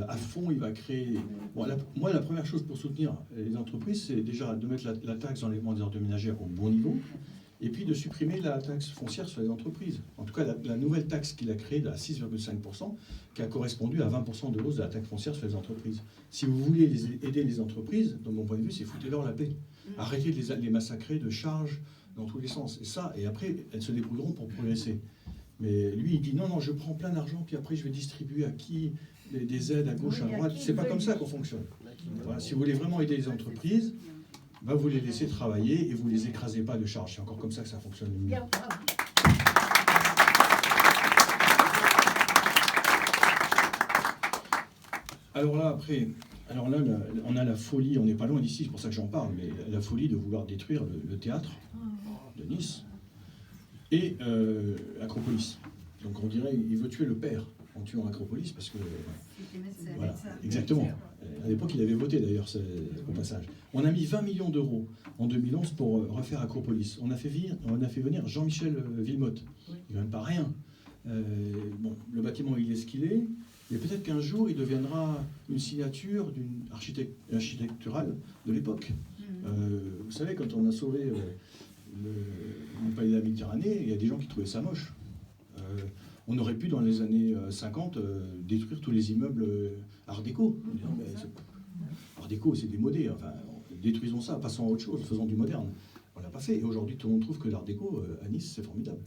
à fond. Il va créer... Bon, moi, la première chose pour soutenir les entreprises, c'est déjà de mettre la taxe d'enlèvement des ordures ménagères au bon niveau, et puis de supprimer la taxe foncière sur les entreprises. En tout cas, la nouvelle taxe qu'il a créée à 6,5%, qui a correspondu à 20% de hausse de la taxe foncière sur les entreprises. Si vous voulez aider les entreprises, de mon point de vue, c'est foutez-leur la paix. Arrêtez de les massacrer de charges dans tous les sens. Et après, elles se débrouilleront pour progresser. Mais lui, il dit non, je prends plein d'argent, puis après je vais distribuer à qui des aides à gauche, à droite. C'est pas comme ça qu'on fonctionne. Voilà, si vous voulez vraiment aider les entreprises, vous les laissez travailler et vous les écrasez pas de charges. C'est encore comme ça que ça fonctionne mieux. Alors là, on a la folie, on n'est pas loin d'ici, c'est pour ça que j'en parle, mais la folie de vouloir détruire le théâtre de Nice et Acropolis. Donc on dirait qu'il veut tuer le père en tuant Acropolis, parce que... Voilà, exactement. À l'époque, il avait voté d'ailleurs au passage. On a mis 20 millions d'euros en 2011 pour refaire Acropolis. On a fait venir Jean-Michel Villemotte. Il n'est même pas rien. Bon, le bâtiment, il est ce qu'il est. Et peut-être qu'un jour, il deviendra une signature d'une architecturale de l'époque. Vous savez, quand on a sauvé le palais de la Méditerranée, il y a des gens qui trouvaient ça moche. On aurait pu, dans les années 50, détruire tous les immeubles art déco. Art déco, c'est démodé. Enfin, détruisons ça, passons à autre chose, faisons du moderne. On ne l'a pas fait. Et aujourd'hui, tout le monde trouve que l'art déco, à Nice, c'est formidable.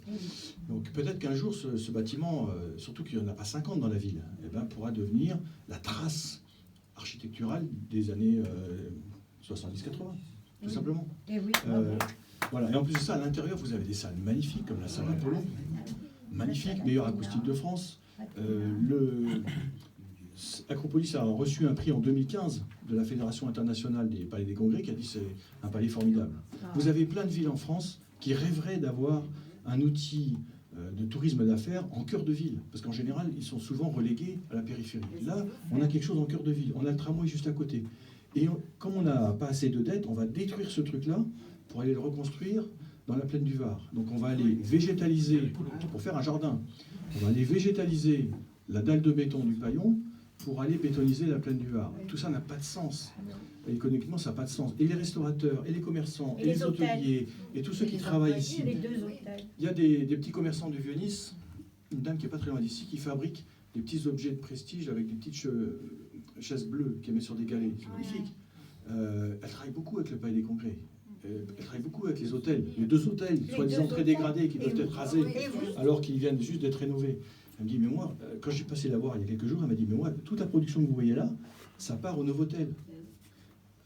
Donc peut-être qu'un jour, ce bâtiment, surtout qu'il n'y en a pas 50 dans la ville, pourra devenir la trace architecturale des années 70-80, tout simplement. Voilà. Et en plus de ça, à l'intérieur, vous avez des salles magnifiques, comme la salle Apollon. Magnifique, meilleure acoustique de France. Acropolis a reçu un prix en 2015 de la Fédération internationale des palais des congrès qui a dit c'est un palais formidable. Vous avez plein de villes en France qui rêveraient d'avoir un outil de tourisme d'affaires en cœur de ville, parce qu'en général ils sont souvent relégués à la périphérie. Là, on a quelque chose en cœur de ville, on a le tramway juste à côté. Et comme on n'a pas assez de dettes, on va détruire ce truc-là pour aller le reconstruire dans la plaine du Var. Donc on va aller végétaliser, pour faire un jardin, on va aller végétaliser la dalle de béton du Paillon pour aller bétoniser la plaine du Var. Tout ça n'a pas de sens. Et économiquement, ça n'a pas de sens. Et les restaurateurs, et les commerçants, et les hôteliers, et tous ceux qui travaillent ici. Il y a des petits commerçants du Vieux-Nice, une dame qui n'est pas très loin d'ici, qui fabrique des petits objets de prestige avec des petites chaises bleues qu'elle met sur des galets. C'est magnifique. Elle travaille beaucoup avec le Palais des Congrès. Elle travaille beaucoup avec les hôtels, les 2 hôtels, soi-disant très dégradés, qui doivent être rasés, alors qu'ils viennent juste d'être rénovés. Elle me dit, mais moi, quand j'ai passé la voir il y a quelques jours, elle m'a dit, mais moi, toute la production que vous voyez là, ça part au Novotel.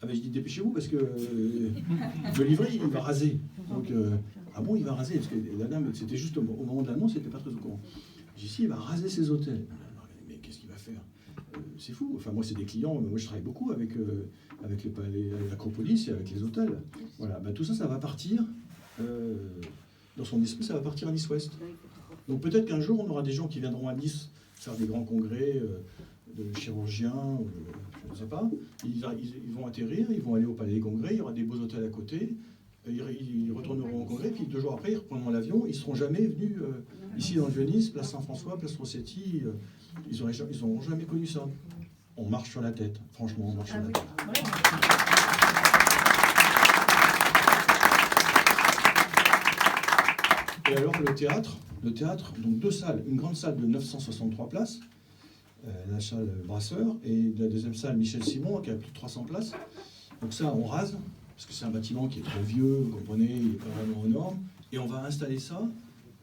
Ah ben je dis, dépêchez-vous, parce que le livret, il va raser. Donc, ah bon, il va raser, parce que la dame, c'était juste au moment de l'annonce, elle n'était pas très au courant. J'ai dit, si, il va raser ses hôtels. Mais qu'est-ce qu'il va faire? C'est fou. Enfin, moi, c'est des clients, moi, je travaille beaucoup avec le palais, l'Acropolis et avec les hôtels. Voilà, ben, tout ça, ça va partir, dans son esprit, ça va partir à Nice-Ouest. Donc peut-être qu'un jour, on aura des gens qui viendront à Nice faire des grands congrès de chirurgiens, je ne sais pas. Ils vont atterrir, ils vont aller au Palais des Congrès, il y aura des beaux hôtels à côté, ils retourneront au congrès, puis 2 jours après, ils reprendront l'avion, ils ne seront jamais venus ici dans le Vieux-Nice, place Saint-François, place Rossetti, ils n'auront jamais connu ça. On marche sur la tête, franchement, on marche sur la tête. Et alors le théâtre, donc 2 salles, une grande salle de 963 places, la salle Brasseur, et la deuxième salle Michel Simon, qui a plus de 300 places. Donc ça, on rase, parce que c'est un bâtiment qui est trop vieux, vous comprenez, il n'est pas vraiment énorme, et on va installer ça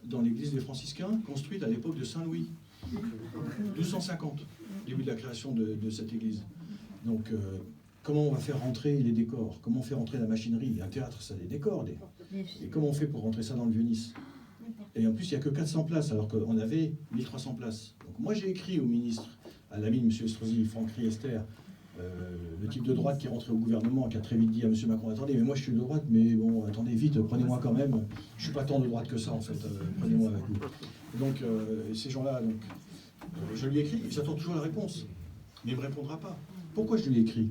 dans l'église des Franciscains, construite à l'époque de Saint-Louis, 1250, début de la création de cette église. Donc, comment on va faire rentrer les décors? Comment on fait rentrer la machinerie? Un théâtre, ça a des décors. Et comment on fait pour rentrer ça dans le Vieux-Nice? Et en plus, il n'y a que 400 places, alors qu'on avait 1300 places. Donc moi, j'ai écrit au ministre, à l'ami de M. Estrosi, Franck Riester, le type de droite qui est rentré au gouvernement, qui a très vite dit à M. Macron, attendez, mais moi je suis de droite, mais bon, attendez, vite, prenez-moi quand même. Je ne suis pas tant de droite que ça, en fait, prenez-moi avec vous. Et donc, ces gens-là, je lui ai écrit, j'attends toujours la réponse, mais il ne me répondra pas. Pourquoi je lui ai écrit?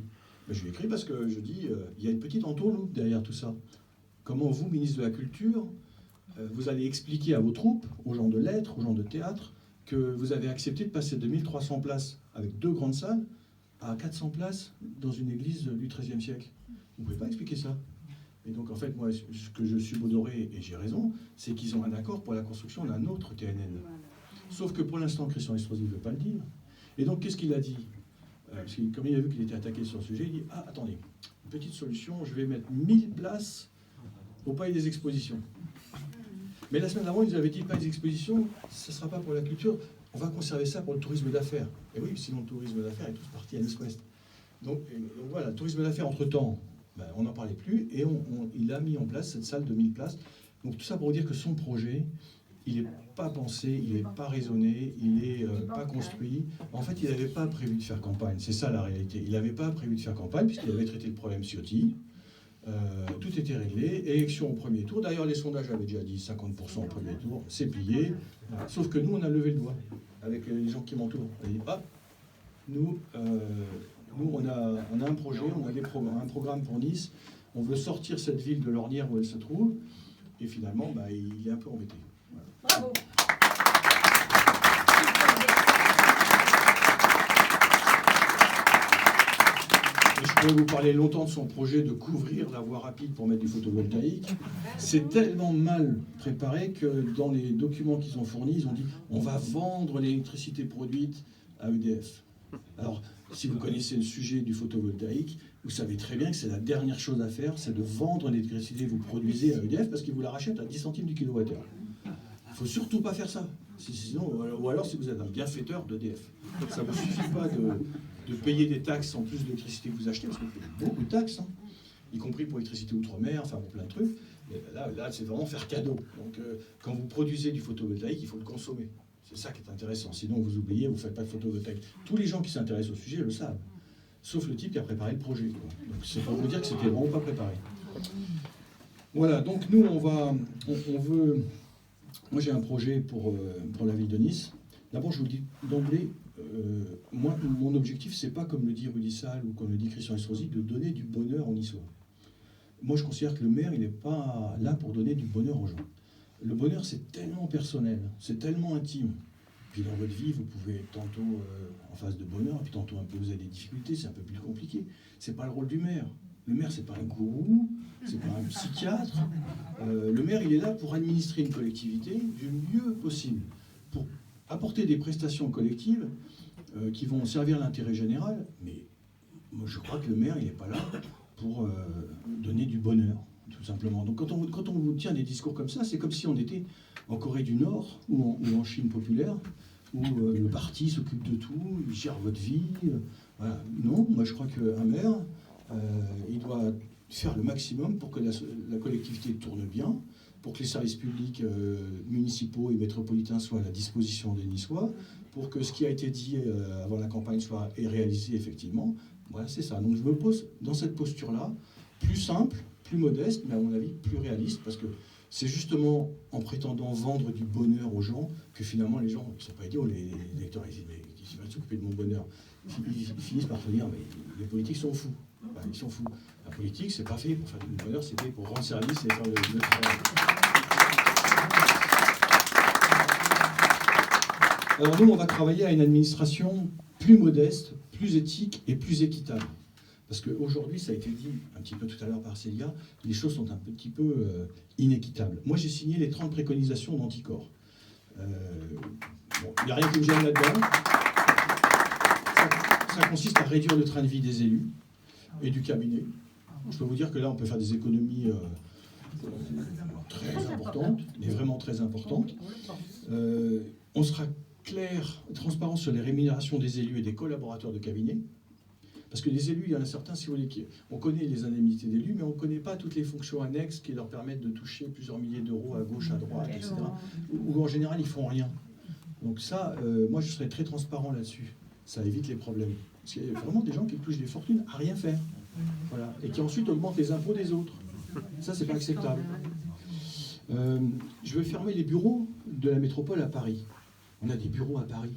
Je lui ai écrit parce que je dis, il y a une petite entourloupe derrière tout ça. Comment vous, ministre de la Culture, vous allez expliquer à vos troupes, aux gens de lettres, aux gens de théâtre, que vous avez accepté de passer de 1300 places avec 2 grandes salles à 400 places dans une église du XIIIe siècle. Vous ne pouvez pas expliquer ça. Et donc, en fait, moi, ce que je subodorais, et j'ai raison, c'est qu'ils ont un accord pour la construction d'un autre TNN. Sauf que pour l'instant, Christian Estrosi ne veut pas le dire. Et donc, qu'est-ce qu'il a dit? Parce que, comme il a vu qu'il était attaqué sur le sujet, il dit, ah, attendez, une petite solution, je vais mettre 1000 places au Palais des Expositions. Mais la semaine d'avant, ils avaient dit, pas les expositions, ça ne sera pas pour la culture, on va conserver ça pour le tourisme d'affaires. Et oui, sinon le tourisme d'affaires est tous parti à Nice-Ouest. Donc voilà, le tourisme d'affaires, entre-temps, ben, on n'en parlait plus, et il a mis en place cette salle de 1000 places. Donc tout ça pour vous dire que son projet, il n'est pas pensé, il n'est pas raisonné, il n'est pas construit. En fait, il n'avait pas prévu de faire campagne, c'est ça la réalité. Il n'avait pas prévu de faire campagne, puisqu'il avait traité le problème Ciotti. Tout était réglé, élection au premier tour. D'ailleurs, les sondages avaient déjà dit 50% au premier tour, c'est plié. Sauf que nous, on a levé le doigt avec les gens qui m'entourent. On a dit, ah, nous on a un projet, on a un programme pour Nice, on veut sortir cette ville de l'ornière où elle se trouve, et finalement, bah, il est un peu embêté. Voilà. Bravo. Je pourrais vous parler longtemps de son projet de couvrir la voie rapide pour mettre du photovoltaïque. C'est tellement mal préparé que dans les documents qu'ils ont fournis, ils ont dit on va vendre l'électricité produite à EDF. Alors, si vous connaissez le sujet du photovoltaïque, vous savez très bien que c'est la dernière chose à faire, c'est de vendre l'électricité que vous produisez à EDF parce qu'ils vous la rachètent à 10 centimes du kilowattheure. Il ne faut surtout pas faire ça. Sinon, ou alors si vous êtes un bienfaiteur d'EDF. Ça ne vous suffit pas de payer des taxes en plus de l'électricité que vous achetez, parce que vous payez beaucoup de taxes, hein, y compris pour l'électricité outre-mer, enfin pour plein de trucs. Mais là c'est vraiment faire cadeau. Donc quand vous produisez du photovoltaïque, il faut le consommer. C'est ça qui est intéressant. Sinon vous oubliez, vous ne faites pas de photovoltaïque. Tous les gens qui s'intéressent au sujet le savent, sauf le type qui a préparé le projet, quoi. Donc c'est pour vous dire que c'était vraiment pas préparé. Voilà, donc nous on veut... Moi j'ai un projet pour la ville de Nice. D'abord je vous le dis d'emblée, moi, mon objectif, c'est pas, comme le dit Rudy Sall ou comme le dit Christian Estrosi, de donner du bonheur aux Niçois. Moi, je considère que le maire, il n'est pas là pour donner du bonheur aux gens. Le bonheur, c'est tellement personnel, c'est tellement intime. Puis dans votre vie, vous pouvez être tantôt en phase de bonheur, puis tantôt un peu vous avez des difficultés, c'est un peu plus compliqué. C'est pas le rôle du maire. Le maire, c'est pas un gourou, c'est pas un psychiatre. Le maire, il est là pour administrer une collectivité du mieux possible, pour apporter des prestations collectives qui vont servir l'intérêt général, mais moi je crois que le maire, il n'est pas là pour donner du bonheur, tout simplement. Donc quand on tient des discours comme ça, c'est comme si on était en Corée du Nord ou en Chine populaire, où le parti s'occupe de tout, il gère votre vie. Voilà. Non, moi je crois qu'un maire, il doit faire le maximum pour que la collectivité tourne bien, pour que les services publics municipaux et métropolitains soient à la disposition des Niçois, pour que ce qui a été dit avant la campagne soit réalisé effectivement. Voilà, c'est ça. Donc je me pose dans cette posture-là, plus simple, plus modeste, mais à mon avis plus réaliste, parce que c'est justement en prétendant vendre du bonheur aux gens que finalement les gens ne sont pas idiots, les électeurs, ils disent mais qui va s'occuper de mon bonheur? Ils finissent par se dire mais les politiques sont fous. Ben, ils sont fous. La politique, c'est pas fait pour faire du bonheur, c'est fait pour rendre service et faire le travail. Alors nous, on va travailler à une administration plus modeste, plus éthique et plus équitable. Parce qu'aujourd'hui, ça a été dit un petit peu tout à l'heure par Célia, les choses sont un petit peu inéquitables. Moi, j'ai signé les 30 préconisations d'Anticor. Il n'y a rien qui me gêne là-dedans. Ça consiste à réduire le train de vie des élus et du cabinet. Je peux vous dire que là, on peut faire des économies très importantes, mais vraiment très importantes. On sera clair, transparent sur les rémunérations des élus et des collaborateurs de cabinet. Parce que les élus, il y en a certains, si vous voulez, on connaît les indemnités d'élus, mais on ne connaît pas toutes les fonctions annexes qui leur permettent de toucher plusieurs milliers d'euros à gauche, à droite, etc. Ou en général, ils ne font rien. Donc ça, moi, je serais très transparent là-dessus. Ça évite les problèmes. Parce qu'il y a vraiment des gens qui touchent des fortunes à rien faire. Voilà. Et qui ensuite augmentent les impôts des autres. Ça, c'est pas acceptable. Je vais fermer les bureaux de la métropole à Paris. On a des bureaux à Paris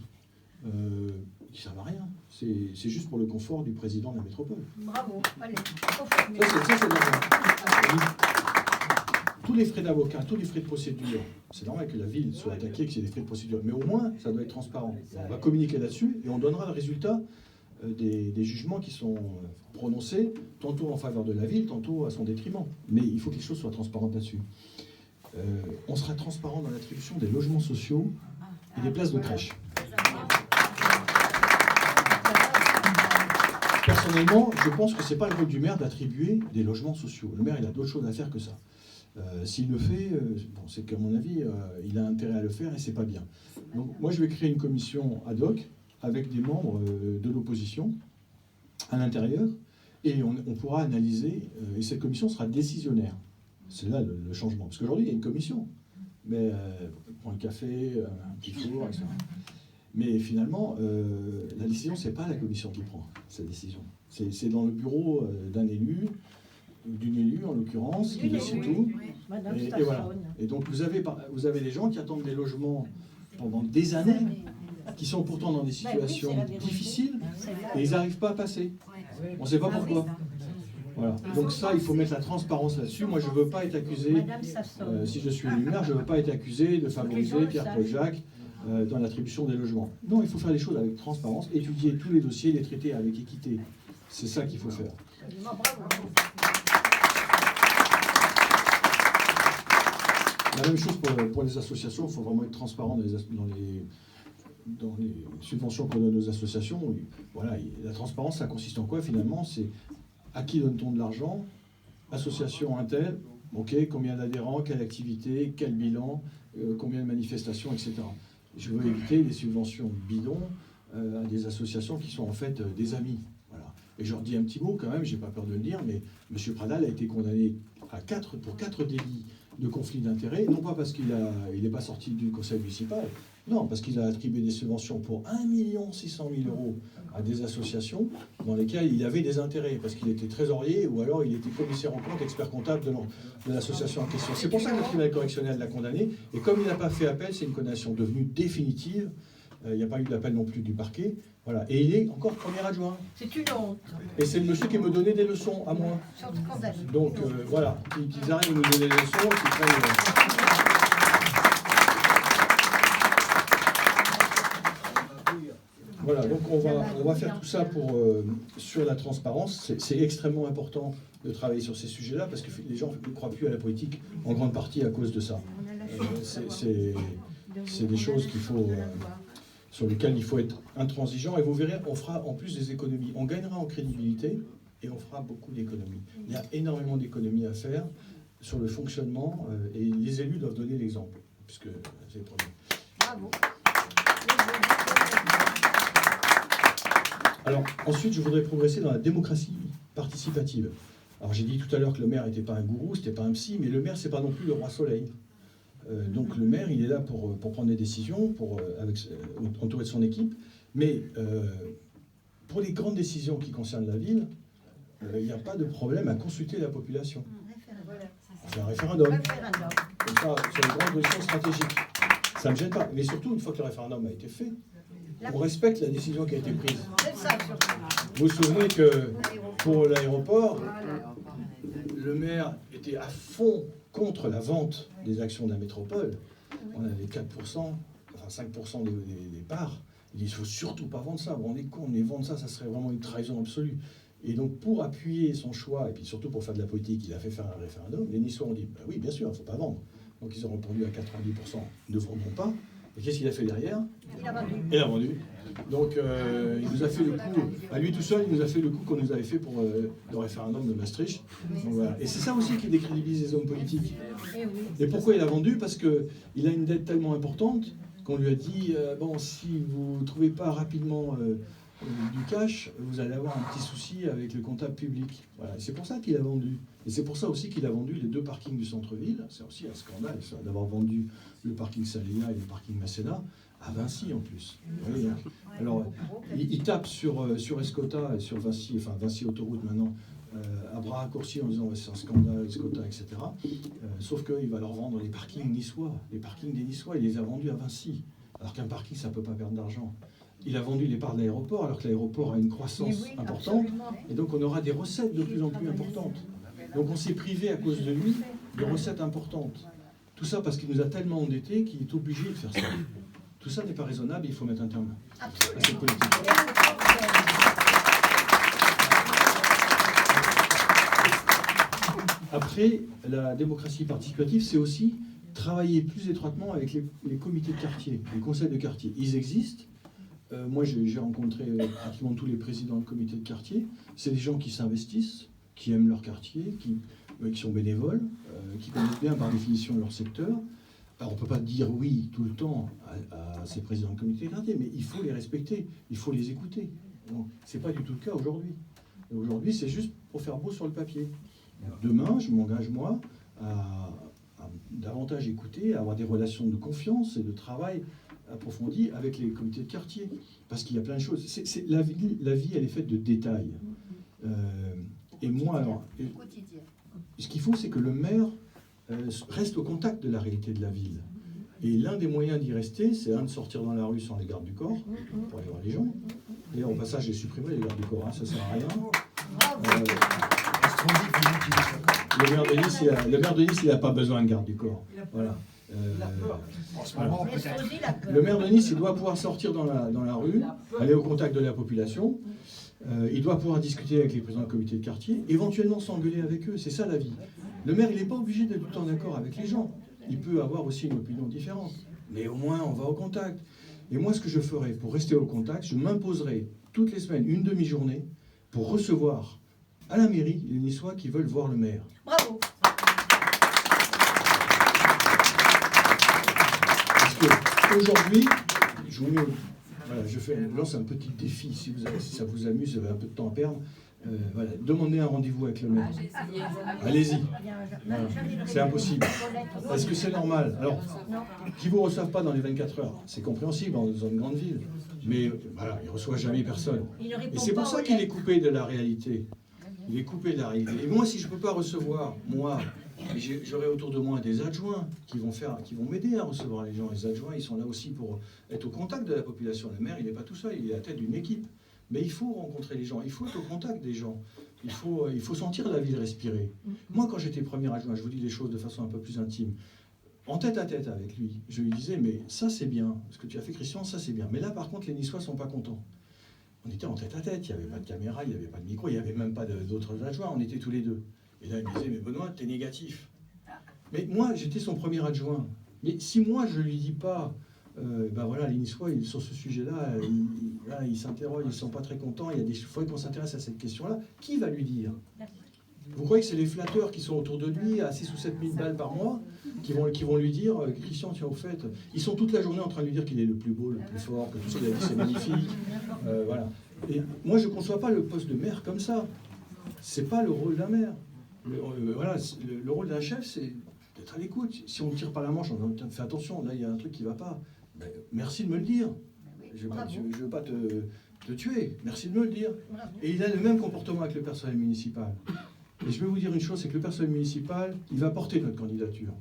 qui ne servent à rien. C'est juste pour le confort du président de la métropole. Bravo, allez. Ça, c'est normal. Tous les frais d'avocat, tous les frais de procédure, c'est normal que la ville soit attaquée, que c'est des frais de procédure. Mais au moins, ça doit être transparent. On va communiquer là-dessus et on donnera le résultat des jugements qui sont prononcés, tantôt en faveur de la ville, tantôt à son détriment. Mais il faut que les choses soient transparentes là-dessus. On sera transparent dans l'attribution des logements sociaux et des places de crèche. Personnellement, je pense que ce n'est pas le rôle du maire d'attribuer des logements sociaux. Le maire, il a d'autres choses à faire que ça. S'il le fait, c'est qu'à mon avis, il a intérêt à le faire et c'est pas bien. Donc moi, je vais créer une commission ad hoc avec des membres de l'opposition à l'intérieur et on pourra analyser, et cette commission sera décisionnaire. C'est là le changement. Parce qu'aujourd'hui, il y a une commission, mais on prend un café, un petit four, etc. Mais finalement, la décision, ce n'est pas la commission qui prend cette décision. C'est dans le bureau d'un élu, d'une élue en l'occurrence, qui décide tout. Et voilà. Et donc vous avez des gens qui attendent des logements pendant des années, qui sont pourtant dans des situations difficiles, et ils n'arrivent pas à passer. On ne sait pas pourquoi. Voilà. Donc ça, il faut mettre la transparence là-dessus. Moi, je ne veux pas être accusé, si je suis élu maire, je ne veux pas être accusé de favoriser Pierre-Paul Jacques dans l'attribution des logements. Non, il faut faire les choses avec transparence, étudier tous les dossiers, les traiter avec équité. C'est ça qu'il faut faire. La même chose pour les associations, il faut vraiment être transparent dans les subventions qu'on donne aux associations. Voilà, la transparence, ça consiste en quoi finalement? C'est à qui donne-t-on de l'argent? Association Intel, ok, combien d'adhérents, quelle activité, quel bilan, combien de manifestations, etc. Je veux éviter les subventions bidons à des associations qui sont en fait des amis. Voilà. Et je leur dis un petit mot quand même, j'ai pas peur de le dire, mais M. Pradal a été condamné pour 4 délits de conflit d'intérêts, non pas parce qu'il n'est pas sorti du conseil municipal, non, parce qu'il a attribué des subventions pour 1 600 000 € à des associations dans lesquelles il avait des intérêts, parce qu'il était trésorier ou alors il était commissaire en compte, expert comptable de l'association en question. C'est pour ça que le tribunal correctionnel l'a condamné, et comme il n'a pas fait appel, c'est une condamnation devenue définitive. Il n'y a pas eu d'appel non plus du parquet. Voilà. Et il est encore premier adjoint. C'est une honte. Et c'est le monsieur qui me donnait des leçons à moi. Donc voilà, qu'ils arrêtent de nous donner des leçons. Voilà, donc on va faire tout ça sur la transparence. C'est extrêmement important de travailler sur ces sujets-là parce que les gens ne croient plus à la politique en grande partie à cause de ça. C'est des choses qu'il faut, sur lesquelles il faut être intransigeant. Et vous verrez, on fera en plus des économies. On gagnera en crédibilité et on fera beaucoup d'économies. Il y a énormément d'économies à faire sur le fonctionnement et les élus doivent donner l'exemple, puisque c'est le premier. Bravo. Alors, ensuite, je voudrais progresser dans la démocratie participative. Alors, j'ai dit tout à l'heure que le maire n'était pas un gourou, c'était pas un psy, mais le maire, c'est pas non plus le roi soleil. Donc, le maire, il est là pour prendre des décisions, entouré de son équipe. Mais pour les grandes décisions qui concernent la ville, il n'y a pas de problème à consulter la population. On fait un référendum. Comme ça, sur les grandes questions stratégiques. Ça ne me gêne pas. Mais surtout, une fois que le référendum a été fait, on respecte la décision qui a été prise. Vous vous souvenez que pour l'aéroport, le maire était à fond contre la vente des actions de la métropole. On avait 4%, enfin 5% des parts. Il dit, il ne faut surtout pas vendre ça. On est con, mais vendre ça, ça serait vraiment une trahison absolue. Et donc, pour appuyer son choix, et puis surtout pour faire de la politique, il a fait faire un référendum. Les Niçois ont dit, bah oui, bien sûr, il ne faut pas vendre. Donc, ils ont répondu à 90%, ne vendront pas. Et qu'est-ce qu'il a fait derrière? Il a vendu. Donc, il nous a fait le coup, à lui tout seul, il nous a fait le coup qu'on nous avait fait pour le référendum de Maastricht. Donc, voilà. Et c'est ça aussi qui décrédibilise les hommes politiques. Et pourquoi il a vendu? Parce qu'il a une dette tellement importante qu'on lui a dit, bon, si vous ne trouvez pas rapidement du cash, vous allez avoir un petit souci avec le comptable public. Voilà. C'est pour ça qu'il a vendu. Et c'est pour ça aussi qu'il a vendu les 2 parkings du centre-ville. C'est aussi un scandale ça, d'avoir vendu le parking Saléa et le parking Masséna à Vinci en plus. Oui, donc, alors, il tape sur Escota et sur Vinci, enfin Vinci Autoroute maintenant, à bras raccourcis en disant ouais, c'est un scandale, Escota, etc. Sauf qu'il va leur vendre les parkings niçois. Les parkings des Niçois, il les a vendus à Vinci. Alors qu'un parking, ça ne peut pas perdre d'argent. Il a vendu les parts de l'aéroport, alors que l'aéroport a une croissance importante. Et donc, on aura des recettes de plus en plus importantes. Donc, on s'est privé à cause de lui de recettes importantes. Tout ça parce qu'il nous a tellement endettés qu'il est obligé de faire ça. Tout ça n'est pas raisonnable, il faut mettre un terme à cette politique. Après, la démocratie participative, c'est aussi travailler plus étroitement avec les comités de quartier, les conseils de quartier. Ils existent. Moi, j'ai rencontré pratiquement tous les présidents de comités de quartier. C'est des gens qui s'investissent, qui aiment leur quartier, qui sont bénévoles, qui connaissent bien par définition leur secteur. Alors, on ne peut pas dire oui tout le temps à ces présidents de comités de quartier, mais il faut les respecter, il faut les écouter. Ce n'est pas du tout le cas aujourd'hui. Aujourd'hui, c'est juste pour faire beau sur le papier. Demain, je m'engage, moi, à davantage écouter, à avoir des relations de confiance et de travail approfondi avec les comités de quartier. Parce qu'il y a plein de choses. La vie, elle est faite de détails. Et moi, alors, ce qu'il faut, c'est que le maire reste au contact de la réalité de la ville. Et l'un des moyens d'y rester, c'est de sortir dans la rue sans les gardes du corps, pour aller voir les gens. D'ailleurs, au passage, j'ai supprimé les gardes du corps, hein, ça ne sert à rien. Le maire de Nice, il n'a pas besoin de garde du corps. Voilà. Le maire de Nice, il doit pouvoir sortir dans la rue, aller au contact de la population. Il doit pouvoir discuter avec les présidents de comité de quartier, éventuellement s'engueuler avec eux. C'est ça la vie. Le maire, il n'est pas obligé d'être tout le temps d'accord avec les gens. Il peut avoir aussi une opinion différente. Mais au moins, on va au contact. Et moi, ce que je ferai pour rester au contact, je m'imposerai toutes les semaines une demi-journée pour recevoir à la mairie les Niçois qui veulent voir le maire. Bravo. Parce qu'aujourd'hui, je vous mets... Voilà, je lance un petit défi, si ça vous amuse, vous avez un peu de temps à perdre. Voilà, demandez un rendez-vous avec le maire. Allez-y. Voilà. C'est impossible. Parce que c'est normal. Alors, qu'ils ne vous reçoivent pas dans les 24 heures, c'est compréhensible dans une grande ville. Mais voilà, il ne reçoit jamais personne. Et c'est pour ça qu'il est coupé de la réalité. Il est coupé de la réalité. Et moi, si je ne peux pas recevoir, moi, j'aurai autour de moi des adjoints qui vont m'aider à recevoir les gens. Les adjoints, ils sont là aussi pour être au contact de la population. Le maire, il n'est pas tout seul, il est à la tête d'une équipe. Mais il faut rencontrer les gens, il faut être au contact des gens. Il faut sentir la ville respirer. Moi, quand j'étais premier adjoint, je vous dis les choses de façon un peu plus intime. En tête à tête avec lui, je lui disais, mais ça c'est bien, ce que tu as fait Christian, ça c'est bien. Mais là, par contre, les Niçois ne sont pas contents. On était en tête à tête, il n'y avait pas de caméra, il n'y avait pas de micro, il n'y avait même pas d'autres adjoints, on était tous les deux. Et là, il me disait, mais Benoît, t'es négatif. Mais moi, j'étais son premier adjoint. Mais si moi, je ne lui dis pas, ben voilà, les Niçois, sur ce sujet-là, ils s'interrogent, ils ne sont pas très contents. Il y a des fois qu'on s'intéresse à cette question-là. Qui va lui dire? Vous croyez que c'est les flatteurs qui sont autour de lui, à 6 ou 7 000 balles par mois, qui vont lui dire « Christian, tiens, au fait, ils sont toute la journée en train de lui dire qu'il est le plus beau, le plus fort, que tout ce qu'il a dit, c'est magnifique. Voilà. Et moi, je ne conçois pas le poste de maire comme ça. Ce n'est pas le rôle d'un maire. Le rôle d'un chef, c'est d'être à l'écoute. Si on ne tire pas la manche, on fait attention, là, il y a un truc qui ne va pas. Ben, merci de me le dire. Je ne veux pas te tuer. Merci de me le dire. Et il a le même comportement avec le personnel municipal. Et je vais vous dire une chose, c'est que le personnel municipal, il va porter notre candidature.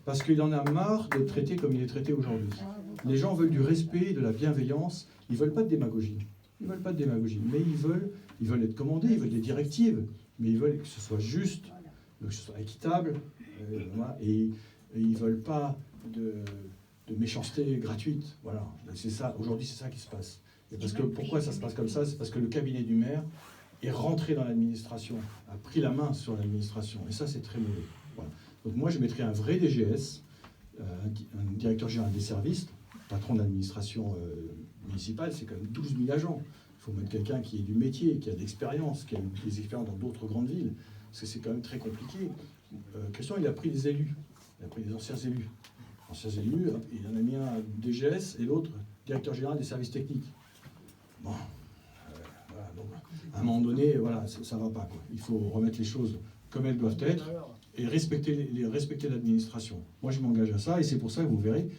Parce qu'il en a marre d'être traité comme il est traité aujourd'hui. Les gens veulent du respect, de la bienveillance. Ils ne veulent pas de démagogie. Ils veulent pas de démagogie. Mais ils veulent être commandés, ils veulent des directives. Mais ils veulent que ce soit juste, que ce soit équitable. Et ils ne veulent pas de méchanceté gratuite. Voilà. C'est ça. Aujourd'hui, c'est ça qui se passe. Et parce que, pourquoi ça se passe comme ça? C'est parce que le cabinet du maire est rentré dans l'administration, a pris la main sur l'administration. Et ça, c'est très mauvais. Voilà. Donc moi, je mettrais un vrai DGS, un directeur général des services, patron de l'administration municipale, c'est quand même 12 000 agents. Il faut mettre quelqu'un qui ait du métier, qui a de l'expérience, qui a eu des expériences dans d'autres grandes villes. Parce que c'est quand même très compliqué. Christian, il a pris des élus. Il a pris des anciens élus. Anciens élus, il en a mis un DGS et l'autre directeur général des services techniques. Bon. Voilà, donc, à un moment donné, voilà, ça ne va pas, quoi. Il faut remettre les choses comme elles doivent être et respecter l'administration. Moi, je m'engage à ça et c'est pour ça que vous verrez,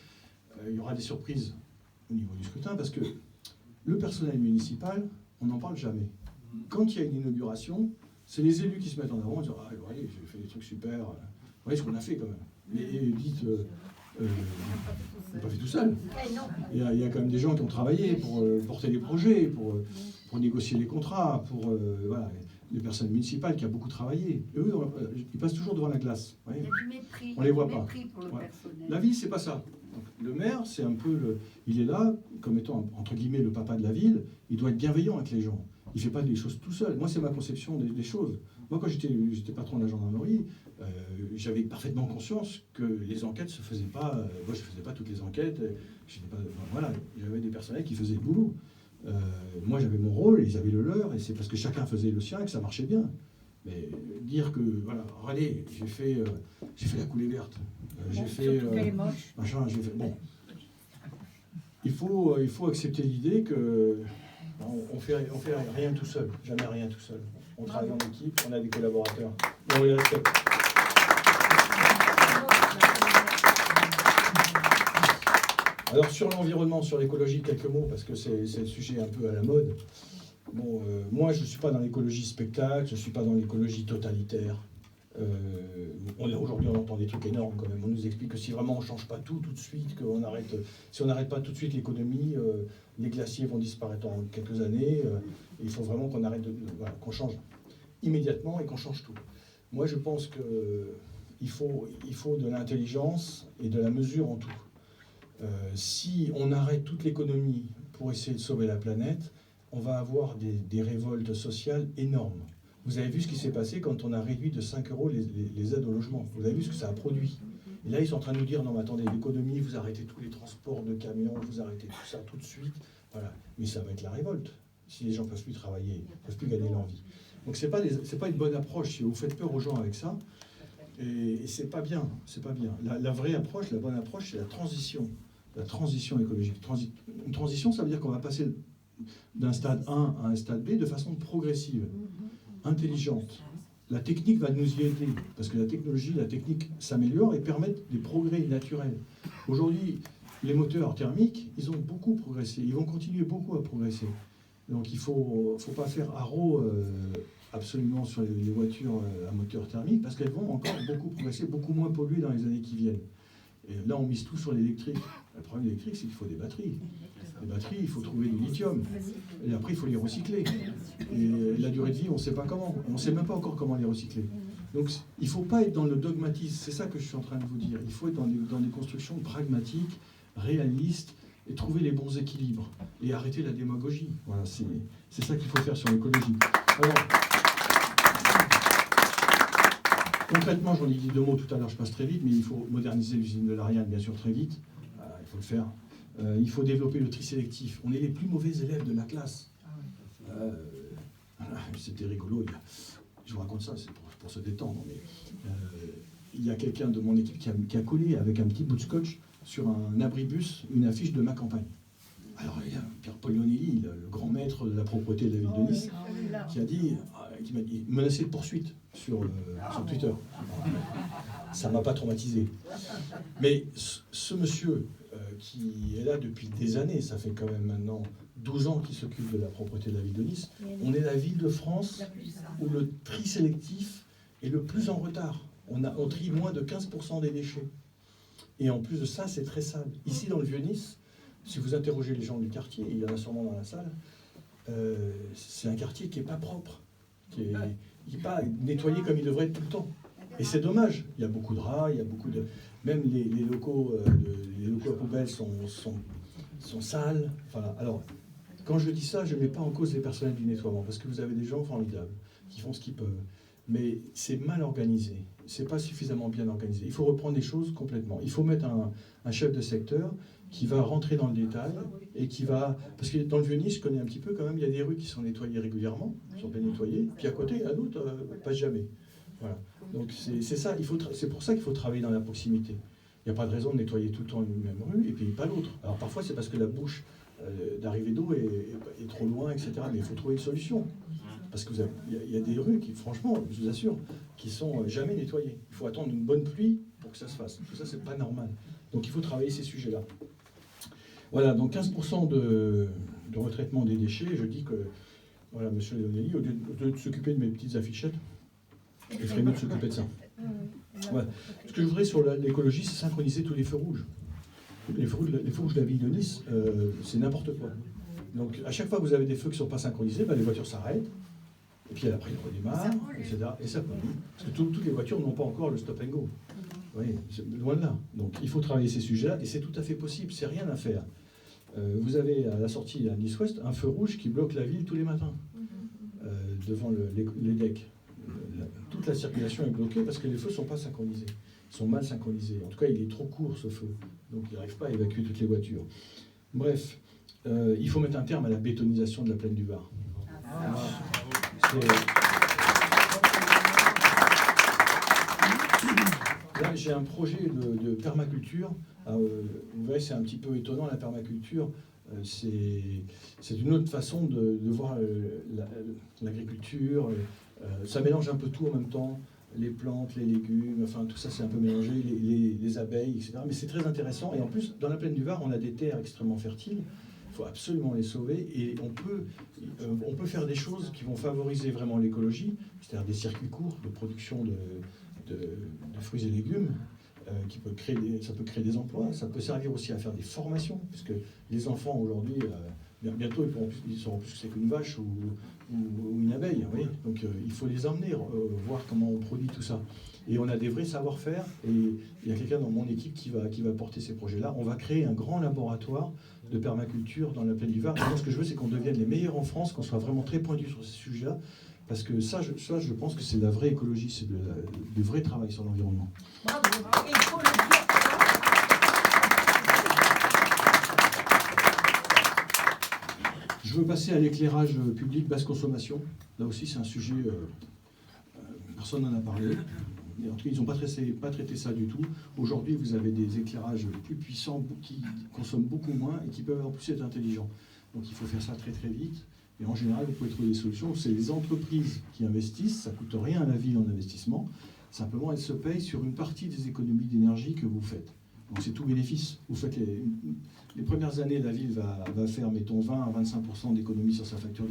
il y aura des surprises au niveau du scrutin parce que le personnel municipal, on n'en parle jamais. Quand il y a une inauguration, c'est les élus qui se mettent en avant en disant « Ah, voyez, j'ai fait des trucs super, vous voyez ce qu'on a fait quand même. » Mais dites, on n'a pas fait tout seul. Il y a quand même des gens qui ont travaillé pour porter les projets, pour négocier les contrats, pour voilà, les personnes municipales qui ont beaucoup travaillé. Et eux, ils passent toujours devant la glace. Il y a du mépris. On les voit pas. Pour le personnel. La ville, c'est pas ça. Donc, le maire, c'est un peu il est là comme étant entre guillemets le papa de la ville. Il doit être bienveillant avec les gens. Il fait pas des choses tout seul. Moi, c'est ma conception des choses. Moi, quand j'étais patron de la gendarmerie, j'avais parfaitement conscience que les enquêtes se faisaient pas. Moi, je faisais pas toutes les enquêtes. Voilà, j'avais des personnels qui faisaient le boulot. Moi, j'avais mon rôle, ils avaient le leur, et c'est parce que chacun faisait le sien que ça marchait bien. Mais dire que, voilà, regardez, j'ai fait la coulée verte, j'ai fait machin, j'ai fait... Bon. Il faut accepter l'idée que on fait rien tout seul, jamais rien tout seul. On travaille en équipe, on a des collaborateurs, et on les respecte. Alors sur l'environnement, sur l'écologie, quelques mots, parce que c'est le sujet un peu à la mode. Bon, moi, je ne suis pas dans l'écologie spectacle, je ne suis pas dans l'écologie totalitaire. Aujourd'hui, on entend des trucs énormes quand même. On nous explique que si vraiment on ne change pas tout de suite, si on n'arrête pas tout de suite l'économie, les glaciers vont disparaître en quelques années. Il faut vraiment qu'on arrête voilà, qu'on change immédiatement et qu'on change tout. Moi, je pense qu'il faut de l'intelligence et de la mesure en tout. Si on arrête toute l'économie pour essayer de sauver la planète, on va avoir des révoltes sociales énormes. Vous avez vu ce qui s'est passé quand on a réduit de 5 € les aides au logement. Vous avez vu ce que ça a produit. Et là, ils sont en train de nous dire, non mais attendez, l'économie, vous arrêtez tous les transports de camions, vous arrêtez tout ça tout de suite. Voilà. Mais ça va être la révolte. Si les gens ne peuvent plus travailler, ne peuvent plus gagner leur vie. Donc c'est pas une bonne approche. Si vous faites peur aux gens avec ça, et c'est pas bien. C'est pas bien. La vraie approche, la bonne approche, c'est la transition. La transition écologique. Une transition, ça veut dire qu'on va passer d'un stade 1 à un stade B de façon progressive, intelligente. La technique va nous y aider, parce que la technique s'améliore et permet des progrès naturels. Aujourd'hui, les moteurs thermiques, ils ont beaucoup progressé, ils vont continuer beaucoup à progresser. Donc il ne faut pas faire haro absolument sur les voitures à moteur thermique, parce qu'elles vont encore beaucoup progresser, beaucoup moins polluer dans les années qui viennent. Et là, on mise tout sur l'électrique. Le problème de l'électrique, c'est qu'il faut des batteries. Les batteries, il faut trouver du lithium. Et après, il faut les recycler. Et la durée de vie, on ne sait pas comment. On ne sait même pas encore comment les recycler. Donc, il ne faut pas être dans le dogmatisme. C'est ça que je suis en train de vous dire. Il faut être dans des constructions pragmatiques, réalistes, et trouver les bons équilibres. Et arrêter la démagogie. Voilà, c'est ça qu'il faut faire sur l'écologie. Alors, concrètement, j'en ai dit 2 mots tout à l'heure, je passe très vite, mais il faut moderniser l'usine de l'Ariane, bien sûr, très vite. Il faut le faire. Il faut développer le tri sélectif. On est les plus mauvais élèves de la classe. C'était rigolo. Je vous raconte ça, c'est pour se détendre. Mais, il y a quelqu'un de mon équipe qui a collé avec un petit bout de scotch sur un abribus une affiche de ma campagne. Alors il y a Pierre-Paul Leonelli, le grand maître de la propreté de la ville de Nice, qui m'a dit menacé de poursuite sur Twitter. Ça ne m'a pas traumatisé. Mais ce monsieur qui est là depuis des années, ça fait quand même maintenant 12 ans qu'il s'occupe de la propreté de la ville de Nice, on est la ville de France où le tri sélectif est le plus en retard. On trie moins de 15% des déchets. Et en plus de ça, c'est très sale. Ici, dans le Vieux-Nice, si vous interrogez les gens du quartier, il y en a sûrement dans la salle, c'est un quartier qui n'est pas propre, qui n'est pas nettoyé comme il devrait être tout le temps. Et c'est dommage. Il y a beaucoup de rats, il y a beaucoup de... Même les locaux à poubelle sont sales. Voilà. Alors, quand je dis ça, je ne mets pas en cause les personnels du nettoiement, parce que vous avez des gens formidables qui font ce qu'ils peuvent. Mais c'est mal organisé, c'est pas suffisamment bien organisé. Il faut reprendre les choses complètement. Il faut mettre un chef de secteur qui va rentrer dans le détail et qui va... Parce que dans le Vieux-Nice, je connais un petit peu quand même, il y a des rues qui sont nettoyées régulièrement, qui sont bien nettoyées, puis à côté, il y en a d'autres, pas jamais. Voilà. Donc c'est ça, c'est pour ça qu'il faut travailler dans la proximité. Il n'y a pas de raison de nettoyer tout le temps une même rue et puis pas l'autre. Alors parfois c'est parce que la bouche d'arrivée d'eau est trop loin, etc. Mais il faut trouver une solution. Parce qu'il y a des rues qui, franchement, je vous assure, qui sont jamais nettoyées. Il faut attendre une bonne pluie pour que ça se fasse. Tout ça, c'est pas normal. Donc il faut travailler ces sujets-là. Voilà, donc 15% de retraitement des déchets. Je dis que, voilà, monsieur Leonelli, au lieu de s'occuper de mes petites affichettes, il ferait mieux de s'occuper de ça. Voilà. Ce que je voudrais sur l'écologie, c'est synchroniser tous les feux rouges. Les feux rouges de la ville de Nice, c'est n'importe quoi. Donc à chaque fois que vous avez des feux qui ne sont pas synchronisés, les voitures s'arrêtent. Et puis après, ils redémarrent, etc. Et ça pollue. Parce que toutes les voitures n'ont pas encore le stop and go. Vous voyez, c'est loin de là. Donc il faut travailler ces sujets-là, et c'est tout à fait possible, c'est rien à faire. Vous avez à la sortie à Nice-Ouest un feu rouge qui bloque la ville tous les matins, devant les decks. Toute la circulation est bloquée parce que les feux ne sont pas synchronisés. Ils sont mal synchronisés. En tout cas, il est trop court ce feu. Donc il n'arrive pas à évacuer toutes les voitures. Bref, il faut mettre un terme à la bétonisation de la plaine du Var. Là, j'ai un projet de permaculture. Vous voyez, c'est un petit peu étonnant, la permaculture. C'est une autre façon de voir l'agriculture. Ça mélange un peu tout en même temps. Les plantes, les légumes, enfin tout ça c'est un peu mélangé, les abeilles, etc. Mais c'est très intéressant. Et en plus, dans la plaine du Var, on a des terres extrêmement fertiles. Il faut absolument les sauver et on peut faire des choses qui vont favoriser vraiment l'écologie, c'est-à-dire des circuits courts de production de fruits et légumes, ça peut créer des emplois, ça peut servir aussi à faire des formations, puisque les enfants aujourd'hui, bientôt ils sauront plus ce que c'est qu'une vache ou une abeille. Oui. Donc il faut les emmener, voir comment on produit tout ça. Et on a des vrais savoir-faire, et il y a quelqu'un dans mon équipe qui va porter ces projets-là. On va créer un grand laboratoire de permaculture dans la plaine du Var. Et moi, ce que je veux, c'est qu'on devienne les meilleurs en France, qu'on soit vraiment très pointu sur ces sujets-là, parce que ça, je pense que c'est de la vraie écologie, c'est du vrai travail sur l'environnement. Bravo, il faut le dire. Je veux passer à l'éclairage public basse consommation. Là aussi, c'est un sujet, personne n'en a parlé. En tout cas, ils n'ont pas traité ça du tout. Aujourd'hui, vous avez des éclairages plus puissants qui consomment beaucoup moins et qui peuvent en plus être intelligents. Donc il faut faire ça très très vite. Et en général, vous pouvez trouver des solutions. C'est les entreprises qui investissent, ça ne coûte rien à la ville en investissement. Simplement, elles se payent sur une partie des économies d'énergie que vous faites. Donc c'est tout bénéfice. Vous faites les premières années, la ville va faire, mettons, 20 à 25% d'économies sur sa facture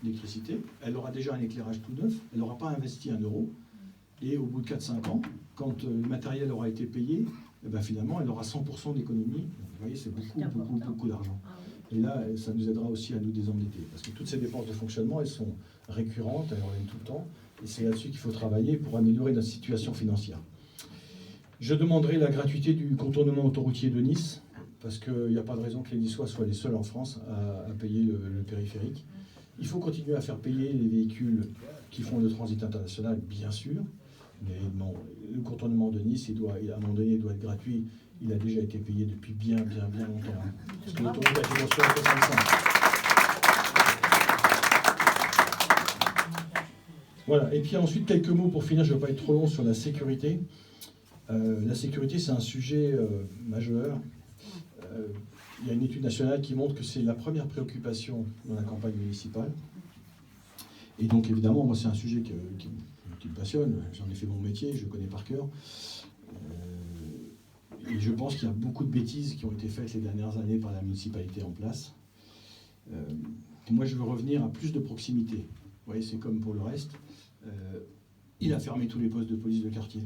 d'électricité. Elle aura déjà un éclairage tout neuf. Elle n'aura pas investi un euro. Et au bout de 4-5 ans, quand le matériel aura été payé, finalement, elle aura 100% d'économie. Vous voyez, c'est beaucoup d'argent. Et là, ça nous aidera aussi à nous désendetter. Parce que toutes ces dépenses de fonctionnement, elles sont récurrentes, elles reviennent tout le temps. Et c'est là-dessus qu'il faut travailler pour améliorer notre situation financière. Je demanderai la gratuité du contournement autoroutier de Nice, parce qu'il n'y a pas de raison que les Niçois soient les seuls en France à payer le périphérique. Il faut continuer à faire payer les véhicules qui font le transit international, bien sûr. Mais bon, le contournement de Nice, à un moment donné, il doit être gratuit. il a déjà été payé depuis bien longtemps. Hein. Parce que l'autoroute a été construite en 65. Voilà, et puis ensuite quelques mots pour finir, je ne vais pas être trop long sur la sécurité. La sécurité, c'est un sujet majeur. Il y a une étude nationale qui montre que c'est la première préoccupation dans la campagne municipale. Et donc évidemment, moi c'est un sujet qui me passionne, j'en ai fait mon métier, je le connais par cœur. Et je pense qu'il y a beaucoup de bêtises qui ont été faites les dernières années par la municipalité en place. Moi je veux revenir à plus de proximité. Vous voyez, c'est comme pour le reste. Il a fermé tous les postes de police de quartier.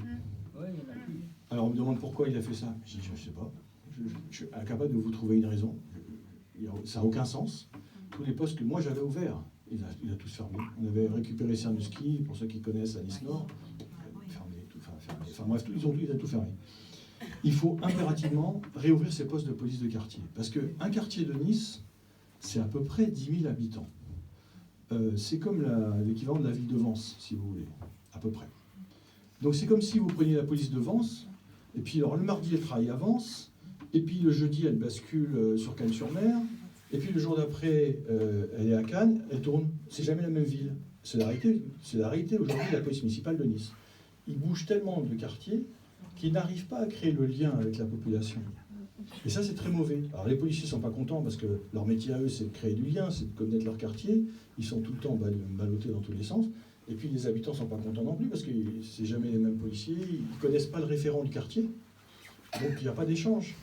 Alors on me demande pourquoi il a fait ça. Je dis, je ne sais pas. Je suis incapable de vous trouver une raison. Ça n'a aucun sens. Tous les postes que moi j'avais ouverts, il a tous fermé. On avait récupéré Cernuschi, pour ceux qui connaissent, à Nice Nord. Fermé, tout fermé. Enfin bref, il a tout fermé. Il faut impérativement réouvrir ces postes de police de quartier. Parce qu'un quartier de Nice, c'est à peu près 10 000 habitants. C'est comme l'équivalent de la ville de Vence, si vous voulez, à peu près. Donc c'est comme si vous preniez la police de Vence, et puis alors le mardi elle travaille à Vence, et puis le jeudi elle bascule sur Cannes-sur-Mer, et puis le jour d'après elle est à Cannes, elle tourne. C'est jamais la même ville. C'est la réalité aujourd'hui de la police municipale de Nice. Ils bougent tellement de quartiers qu'ils n'arrivent pas à créer le lien avec la population. Et ça, c'est très mauvais. Alors les policiers ne sont pas contents parce que leur métier à eux, c'est de créer du lien, c'est de connaître leur quartier. Ils sont tout le temps ballottés dans tous les sens. Et puis les habitants ne sont pas contents non plus parce que c'est jamais les mêmes policiers. Ils ne connaissent pas le référent du quartier. Donc il n'y a pas d'échange.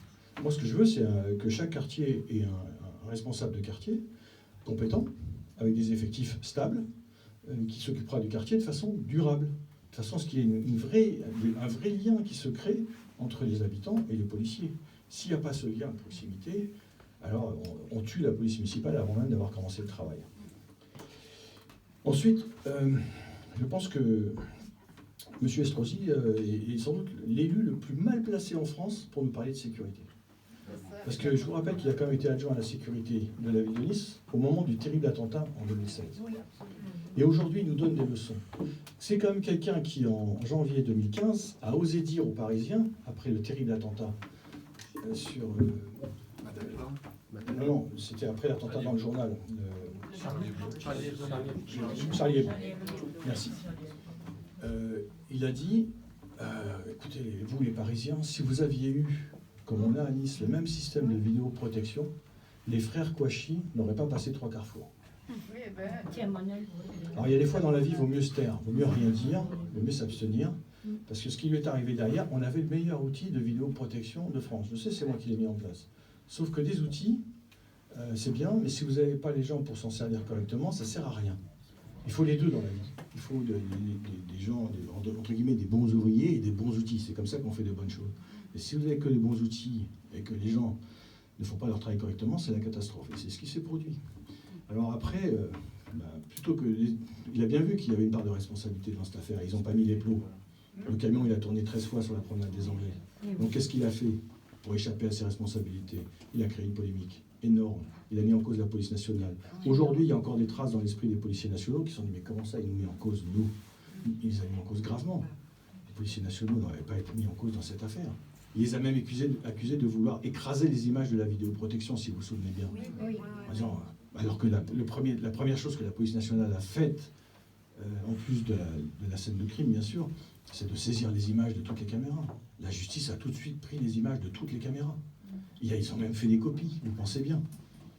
Moi, ce que je veux, c'est que chaque quartier ait un responsable de quartier compétent, avec des effectifs stables, qui s'occupera du quartier de façon durable. De façon à ce qu'il y ait un vrai lien qui se crée entre les habitants et les policiers. S'il n'y a pas ce lien de proximité, alors on tue la police municipale avant même d'avoir commencé le travail. Ensuite, je pense que M. Estrosi est sans doute l'élu le plus mal placé en France pour nous parler de sécurité. Parce que je vous rappelle qu'il a quand même été adjoint à la sécurité de la ville de Nice au moment du terrible attentat en 2016. Et aujourd'hui, il nous donne des leçons. C'est quand même quelqu'un qui, en janvier 2015, a osé dire aux Parisiens, après le terrible attentat sur... non, c'était après l'attentat dans le journal. Charlie Hebdo. Merci. Il a dit, écoutez, vous les Parisiens, si vous aviez eu, comme on a à Nice, le même système de vidéoprotection, les frères Kouachi n'auraient pas passé 3 carrefours. Alors il y a des fois dans la vie, il vaut mieux se taire, il vaut mieux rien dire, il vaut mieux s'abstenir, parce que ce qui lui est arrivé derrière, on avait le meilleur outil de vidéoprotection de France. Je sais, c'est moi qui l'ai mis en place. Sauf que des outils, c'est bien, mais si vous n'avez pas les gens pour s'en servir correctement, ça ne sert à rien. Il faut les deux dans la vie. Il faut des gens, entre guillemets, des bons ouvriers et des bons outils. C'est comme ça qu'on fait de bonnes choses. Et si vous n'avez que les bons outils et que les gens ne font pas leur travail correctement, c'est la catastrophe. Et c'est ce qui s'est produit. Alors après, plutôt que... Il a bien vu qu'il y avait une part de responsabilité dans cette affaire. Ils n'ont pas mis les plots. Le camion, il a tourné 13 fois sur la promenade des Anglais. Donc qu'est-ce qu'il a fait pour échapper à ses responsabilités? Il a créé une polémique énorme. Il a mis en cause la police nationale. Aujourd'hui, il y a encore des traces dans l'esprit des policiers nationaux qui se sont dit, mais comment ça, il nous met en cause, nous? Il les a mis en cause gravement. Les policiers nationaux n'auraient pas été mis en cause dans cette affaire. Il les a même accusés de vouloir écraser les images de la vidéoprotection, si vous vous souvenez bien. Alors que la première chose que la police nationale a faite, en plus de la scène de crime, bien sûr, c'est de saisir les images de toutes les caméras. La justice a tout de suite pris les images de toutes les caméras. Ils ont même fait des copies, vous pensez bien.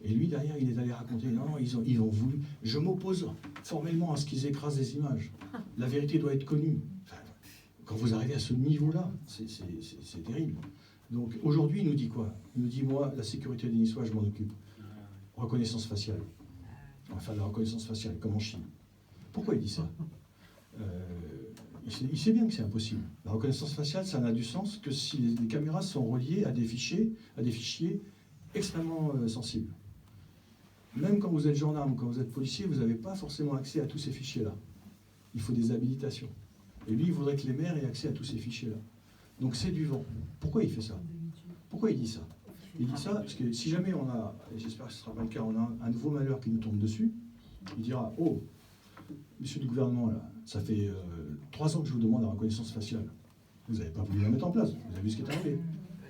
Et lui, derrière, il est allé raconter, non, ils ont voulu... Je m'oppose formellement à ce qu'ils écrasent les images. La vérité doit être connue. Enfin, quand vous arrivez à ce niveau-là, c'est terrible. Donc aujourd'hui, il nous dit quoi? Il nous dit, moi, la sécurité des Niçois, je m'en occupe. Reconnaissance faciale. On va faire de la reconnaissance faciale, comme en Chine. Pourquoi il dit ça? Il sait bien que c'est impossible. La reconnaissance faciale, ça n'a du sens que si les caméras sont reliées à des fichiers extrêmement sensibles. Même quand vous êtes gendarme, quand vous êtes policier, vous n'avez pas forcément accès à tous ces fichiers-là. Il faut des habilitations. Et lui, il voudrait que les maires aient accès à tous ces fichiers-là. Donc c'est du vent. Pourquoi il fait ça? Pourquoi il dit ça? Il dit ça parce que si jamais on a, et j'espère que ce ne sera pas le cas, on a un nouveau malheur qui nous tombe dessus, il dira, oh, monsieur du gouvernement, là, ça fait 3 ans que je vous demande la reconnaissance faciale. Vous n'avez pas voulu la mettre en place. Vous avez vu ce qui est arrivé.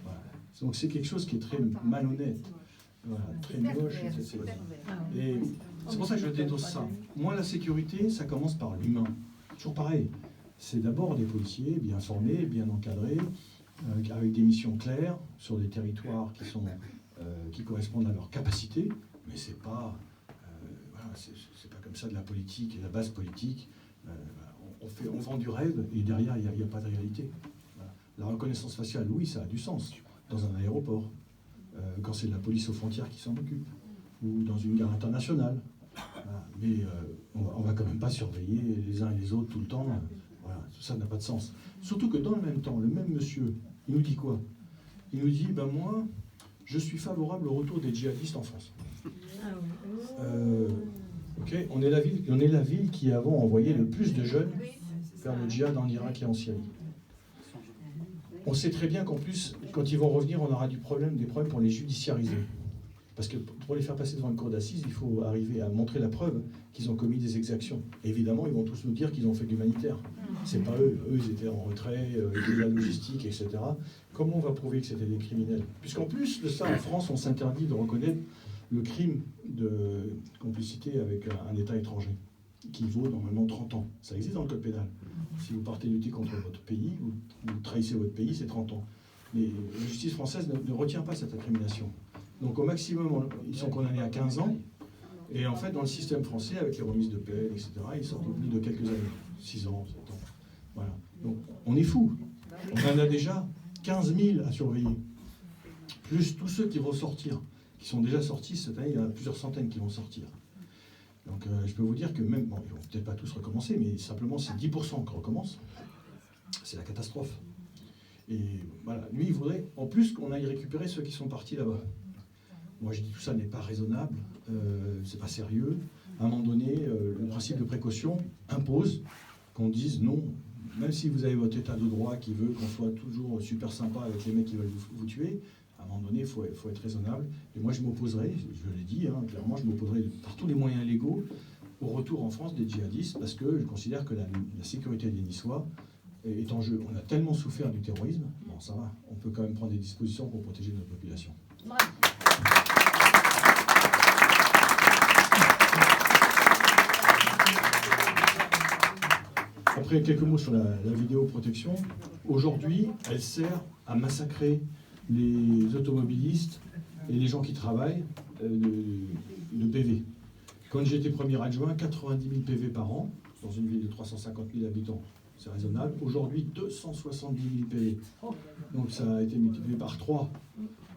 Voilà. Donc c'est quelque chose qui est très malhonnête, voilà, très moche. Et c'est pour ça que je dénonce ça. Moi, la sécurité, ça commence par l'humain. Toujours pareil. C'est d'abord des policiers bien formés, bien encadrés, avec des missions claires sur des territoires qui correspondent à leurs capacités. Mais c'est pas, voilà, c'est pas comme ça de la politique, de la base politique. On vend du rêve et derrière, il n'y a pas de réalité. Voilà. La reconnaissance faciale, oui, ça a du sens. Dans un aéroport, quand c'est de la police aux frontières qui s'en occupe, ou dans une gare internationale. Voilà. Mais on va quand même pas surveiller les uns et les autres tout le temps. Voilà. Tout ça n'a pas de sens. Surtout que dans le même temps, le même monsieur, il nous dit quoi? Il nous dit, ben moi, je suis favorable au retour des djihadistes en France. Okay. On est la ville qui avons envoyé le plus de jeunes vers le djihad en Irak et en Syrie. On sait très bien qu'en plus, quand ils vont revenir, on aura des problèmes pour les judiciariser. Parce que pour les faire passer devant une cour d'assises, il faut arriver à montrer la preuve qu'ils ont commis des exactions. Et évidemment, ils vont tous nous dire qu'ils ont fait de l'humanitaire. C'est pas eux. Eux, ils étaient en retrait, ils faisaient de la logistique, etc. Comment on va prouver que c'était des criminels? Puisqu'en plus de ça, en France, on s'interdit de reconnaître le crime de complicité avec un État étranger, qui vaut normalement 30 ans. Ça existe dans le code pénal. Si vous partez lutter contre votre pays, vous trahissez votre pays, c'est 30 ans. Mais la justice française ne retient pas cette incrimination. Donc au maximum, ils sont condamnés à 15 ans. Et en fait, dans le système français, avec les remises de peine, etc., ils sortent au bout de quelques années. 6 ans, 7 ans. Voilà. Donc on est fous. On en a déjà 15 000 à surveiller. Plus tous ceux qui vont sortir, qui sont déjà sortis cette année, il y en a plusieurs centaines qui vont sortir. Donc je peux vous dire que même, bon, ils ne vont peut-être pas tous recommencer, mais simplement c'est 10% qui recommencent. C'est la catastrophe. Et voilà, lui, il voudrait en plus qu'on aille récupérer ceux qui sont partis là-bas. Moi, je dis tout ça n'est pas raisonnable, c'est pas sérieux. À un moment donné, le principe de précaution impose qu'on dise non, même si vous avez votre état de droit qui veut qu'on soit toujours super sympa avec les mecs qui veulent vous tuer. À un moment donné, il faut être raisonnable. Et moi, je m'opposerai, je l'ai dit, clairement, je m'opposerai par tous les moyens légaux au retour en France des djihadistes, parce que je considère que la sécurité des Niçois est en jeu. On a tellement souffert du terrorisme, bon, ça va, on peut quand même prendre des dispositions pour protéger notre population. Après, quelques mots sur la vidéoprotection. Aujourd'hui, elle sert à massacrer les automobilistes et les gens qui travaillent de PV. Quand j'étais premier adjoint, 90 000 PV par an, dans une ville de 350 000 habitants, c'est raisonnable. Aujourd'hui, 270 000 PV. Donc ça a été multiplié par 3.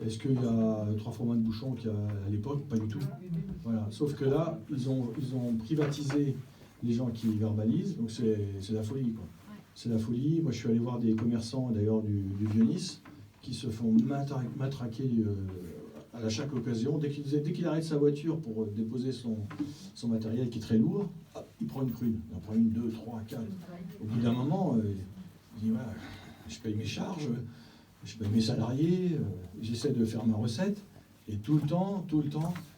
Est-ce qu'il y a 3 fois moins de bouchons qu'à l'époque? Pas du tout. Voilà. Sauf que là, ils ont privatisé les gens qui verbalisent, donc c'est la folie, quoi. C'est la folie. Moi, je suis allé voir des commerçants, d'ailleurs, du Vieux-Nice, qui se font matraquer à chaque occasion. Dès qu'il arrête sa voiture pour déposer son matériel qui est très lourd, hop, il prend une prune. Il en prend une, 2, 3, 4. Au bout d'un moment, il dit voilà, je paye mes charges, je paye mes salariés, j'essaie de faire ma recette, et tout le temps,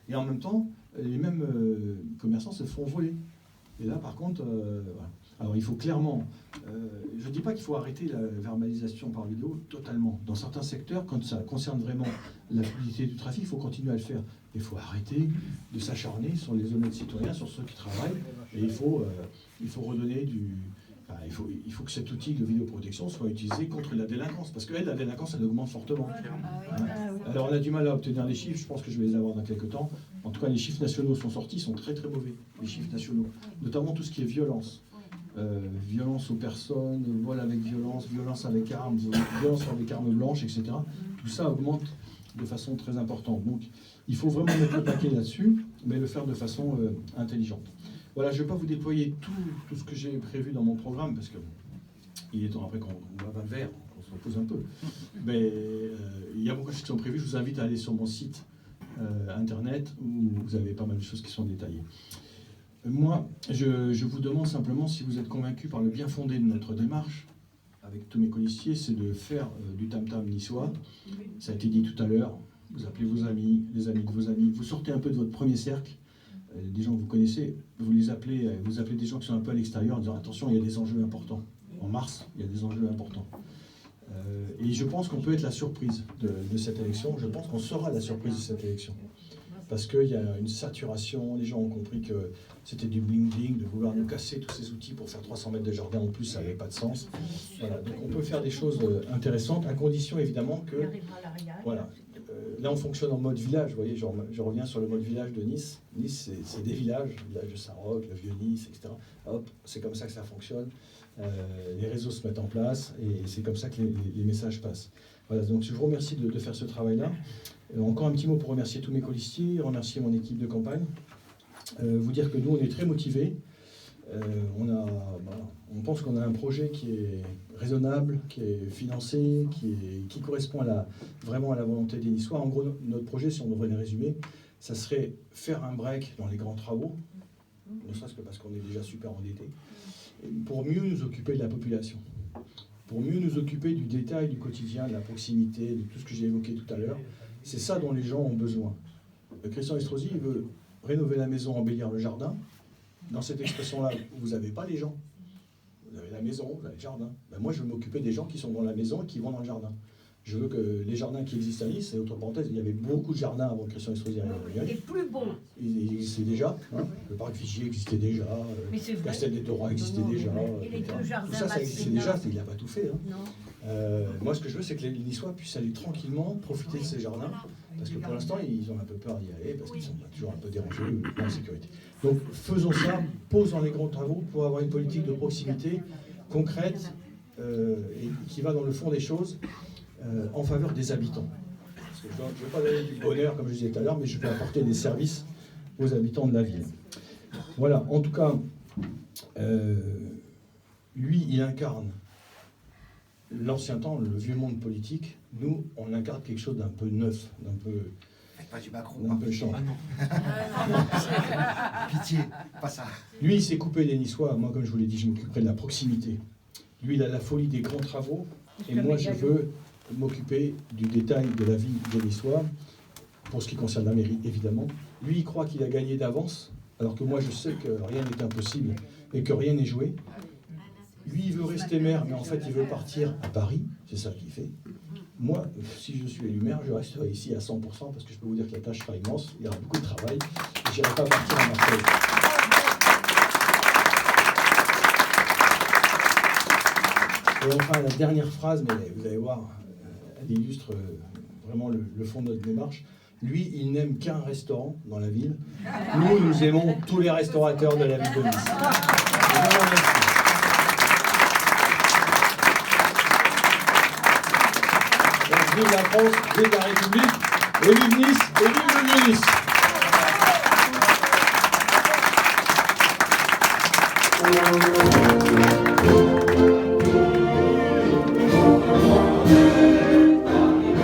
et en même temps, les mêmes commerçants se font voler. Et là, par contre, voilà. Alors il faut clairement, je ne dis pas qu'il faut arrêter la verbalisation par vidéo totalement. Dans certains secteurs, quand ça concerne vraiment la fluidité du trafic, il faut continuer à le faire. Il faut arrêter de s'acharner sur les honnêtes citoyens, sur ceux qui travaillent, et il faut redonner du... Enfin, il faut que cet outil de vidéoprotection soit utilisé contre la délinquance, parce que la délinquance, elle augmente fortement. Alors on a du mal à obtenir les chiffres, je pense que je vais les avoir dans quelques temps. En tout cas, les chiffres nationaux sont sortis, ils sont très très mauvais, les chiffres nationaux. Notamment tout ce qui est violence. Violence aux personnes, vol avec violence, violence avec armes, violence avec armes blanches, etc. Tout ça augmente de façon très importante. Donc il faut vraiment mettre le paquet là-dessus, mais le faire de façon intelligente. Voilà, je ne vais pas vous déployer tout ce que j'ai prévu dans mon programme, parce qu'il est temps après qu'on va le vers, qu'on se repose un peu. Mais il y a beaucoup de choses qui sont prévues. Je vous invite à aller sur mon site internet, où vous avez pas mal de choses qui sont détaillées. Moi, je vous demande simplement si vous êtes convaincu par le bien fondé de notre démarche, avec tous mes colistiers, c'est de faire du tam-tam niçois. Ça a été dit tout à l'heure, vous appelez vos amis, les amis de vos amis, vous sortez un peu de votre premier cercle, des gens que vous connaissez, vous appelez des gens qui sont un peu à l'extérieur en disant attention, il y a des enjeux importants. En mars, il y a des enjeux importants. Et je pense qu'on peut être la surprise de cette élection. Je pense qu'on sera la surprise de cette élection. Parce qu'il y a une saturation, les gens ont compris que c'était du bling-bling, de vouloir nous casser tous ces outils pour faire 300 mètres de jardin en plus, ça n'avait pas de sens. Voilà, donc on peut faire des choses intéressantes, à condition évidemment que... Voilà, là on fonctionne en mode village, vous voyez, je reviens sur le mode village de Nice. Nice, c'est des villages, le village de Saint-Roch, le Vieux-Nice, etc. Hop, c'est comme ça que ça fonctionne. Les réseaux se mettent en place et c'est comme ça que les messages passent. Voilà, donc je vous remercie de faire ce travail-là. Encore un petit mot pour remercier tous mes colistiers, remercier mon équipe de campagne. Vous dire que nous, on est très motivés. On pense qu'on a un projet qui est raisonnable, qui est financé, qui correspond vraiment à la volonté des Niçois. En gros, notre projet, si on devrait le résumer, ça serait faire un break dans les grands travaux, ne serait-ce que parce qu'on est déjà super endetté, pour mieux nous occuper de la population, pour mieux nous occuper du détail, du quotidien, de la proximité, de tout ce que j'ai évoqué tout à l'heure. C'est ça dont les gens ont besoin. Christian Estrosi, il veut rénover la maison, embellir le jardin. Dans cette expression-là, vous n'avez pas les gens. Vous avez la maison, vous avez le jardin. Ben moi, je veux m'occuper des gens qui sont dans la maison et qui vont dans le jardin. Je veux que les jardins qui existent à Nice, et autre parenthèse, il y avait beaucoup de jardins avant que Christian Estrosi arrive. Les plus beaux. Il existait déjà. Hein, le parc Vigier existait déjà. Castel des Torah existait déjà. Et les deux jardins tout ça, ça existait déjà. Il n'a pas tout fait. Hein. Moi, ce que je veux, c'est que les Niçois puissent aller tranquillement profiter de ces jardins. Parce que pour l'instant, ils ont un peu peur d'y aller, parce qu'ils sont toujours un peu dérangés dans la sécurité. Donc, faisons ça, posons les grands travaux pour avoir une politique de proximité concrète et qui va dans le fond des choses en faveur des habitants. Parce que je ne veux pas donner du bonheur, comme je disais tout à l'heure, mais je vais apporter des services aux habitants de la ville. Voilà, en tout cas, lui, il incarne l'ancien temps, le vieux monde politique. Nous, on incarne quelque chose d'un peu neuf, d'un peu change. Pitié, pas ça. Lui, il s'est coupé des Niçois. Moi, comme je vous l'ai dit, je m'occuperai de la proximité. Lui, il a la folie des grands travaux. Et moi, je veux m'occuper du détail de la vie des Niçois, pour ce qui concerne la mairie, évidemment. Lui, il croit qu'il a gagné d'avance, alors que moi, je sais que rien n'est impossible et que rien n'est joué. Lui, il veut rester maire, mais en fait, il veut partir à Paris. C'est ça qu'il fait. Moi, si je suis élu maire, je resterai ici à 100%, parce que je peux vous dire que la tâche sera immense. Il y aura beaucoup de travail. Et je n'irai pas partir à Marseille. Et enfin, la dernière phrase, mais vous allez voir, elle illustre vraiment le fond de notre démarche. Lui, il n'aime qu'un restaurant dans la ville. Nous aimons tous les restaurateurs de la ville de Nice. Vive la France, vive la République, et vive Nice, et vive le Vieux Nice.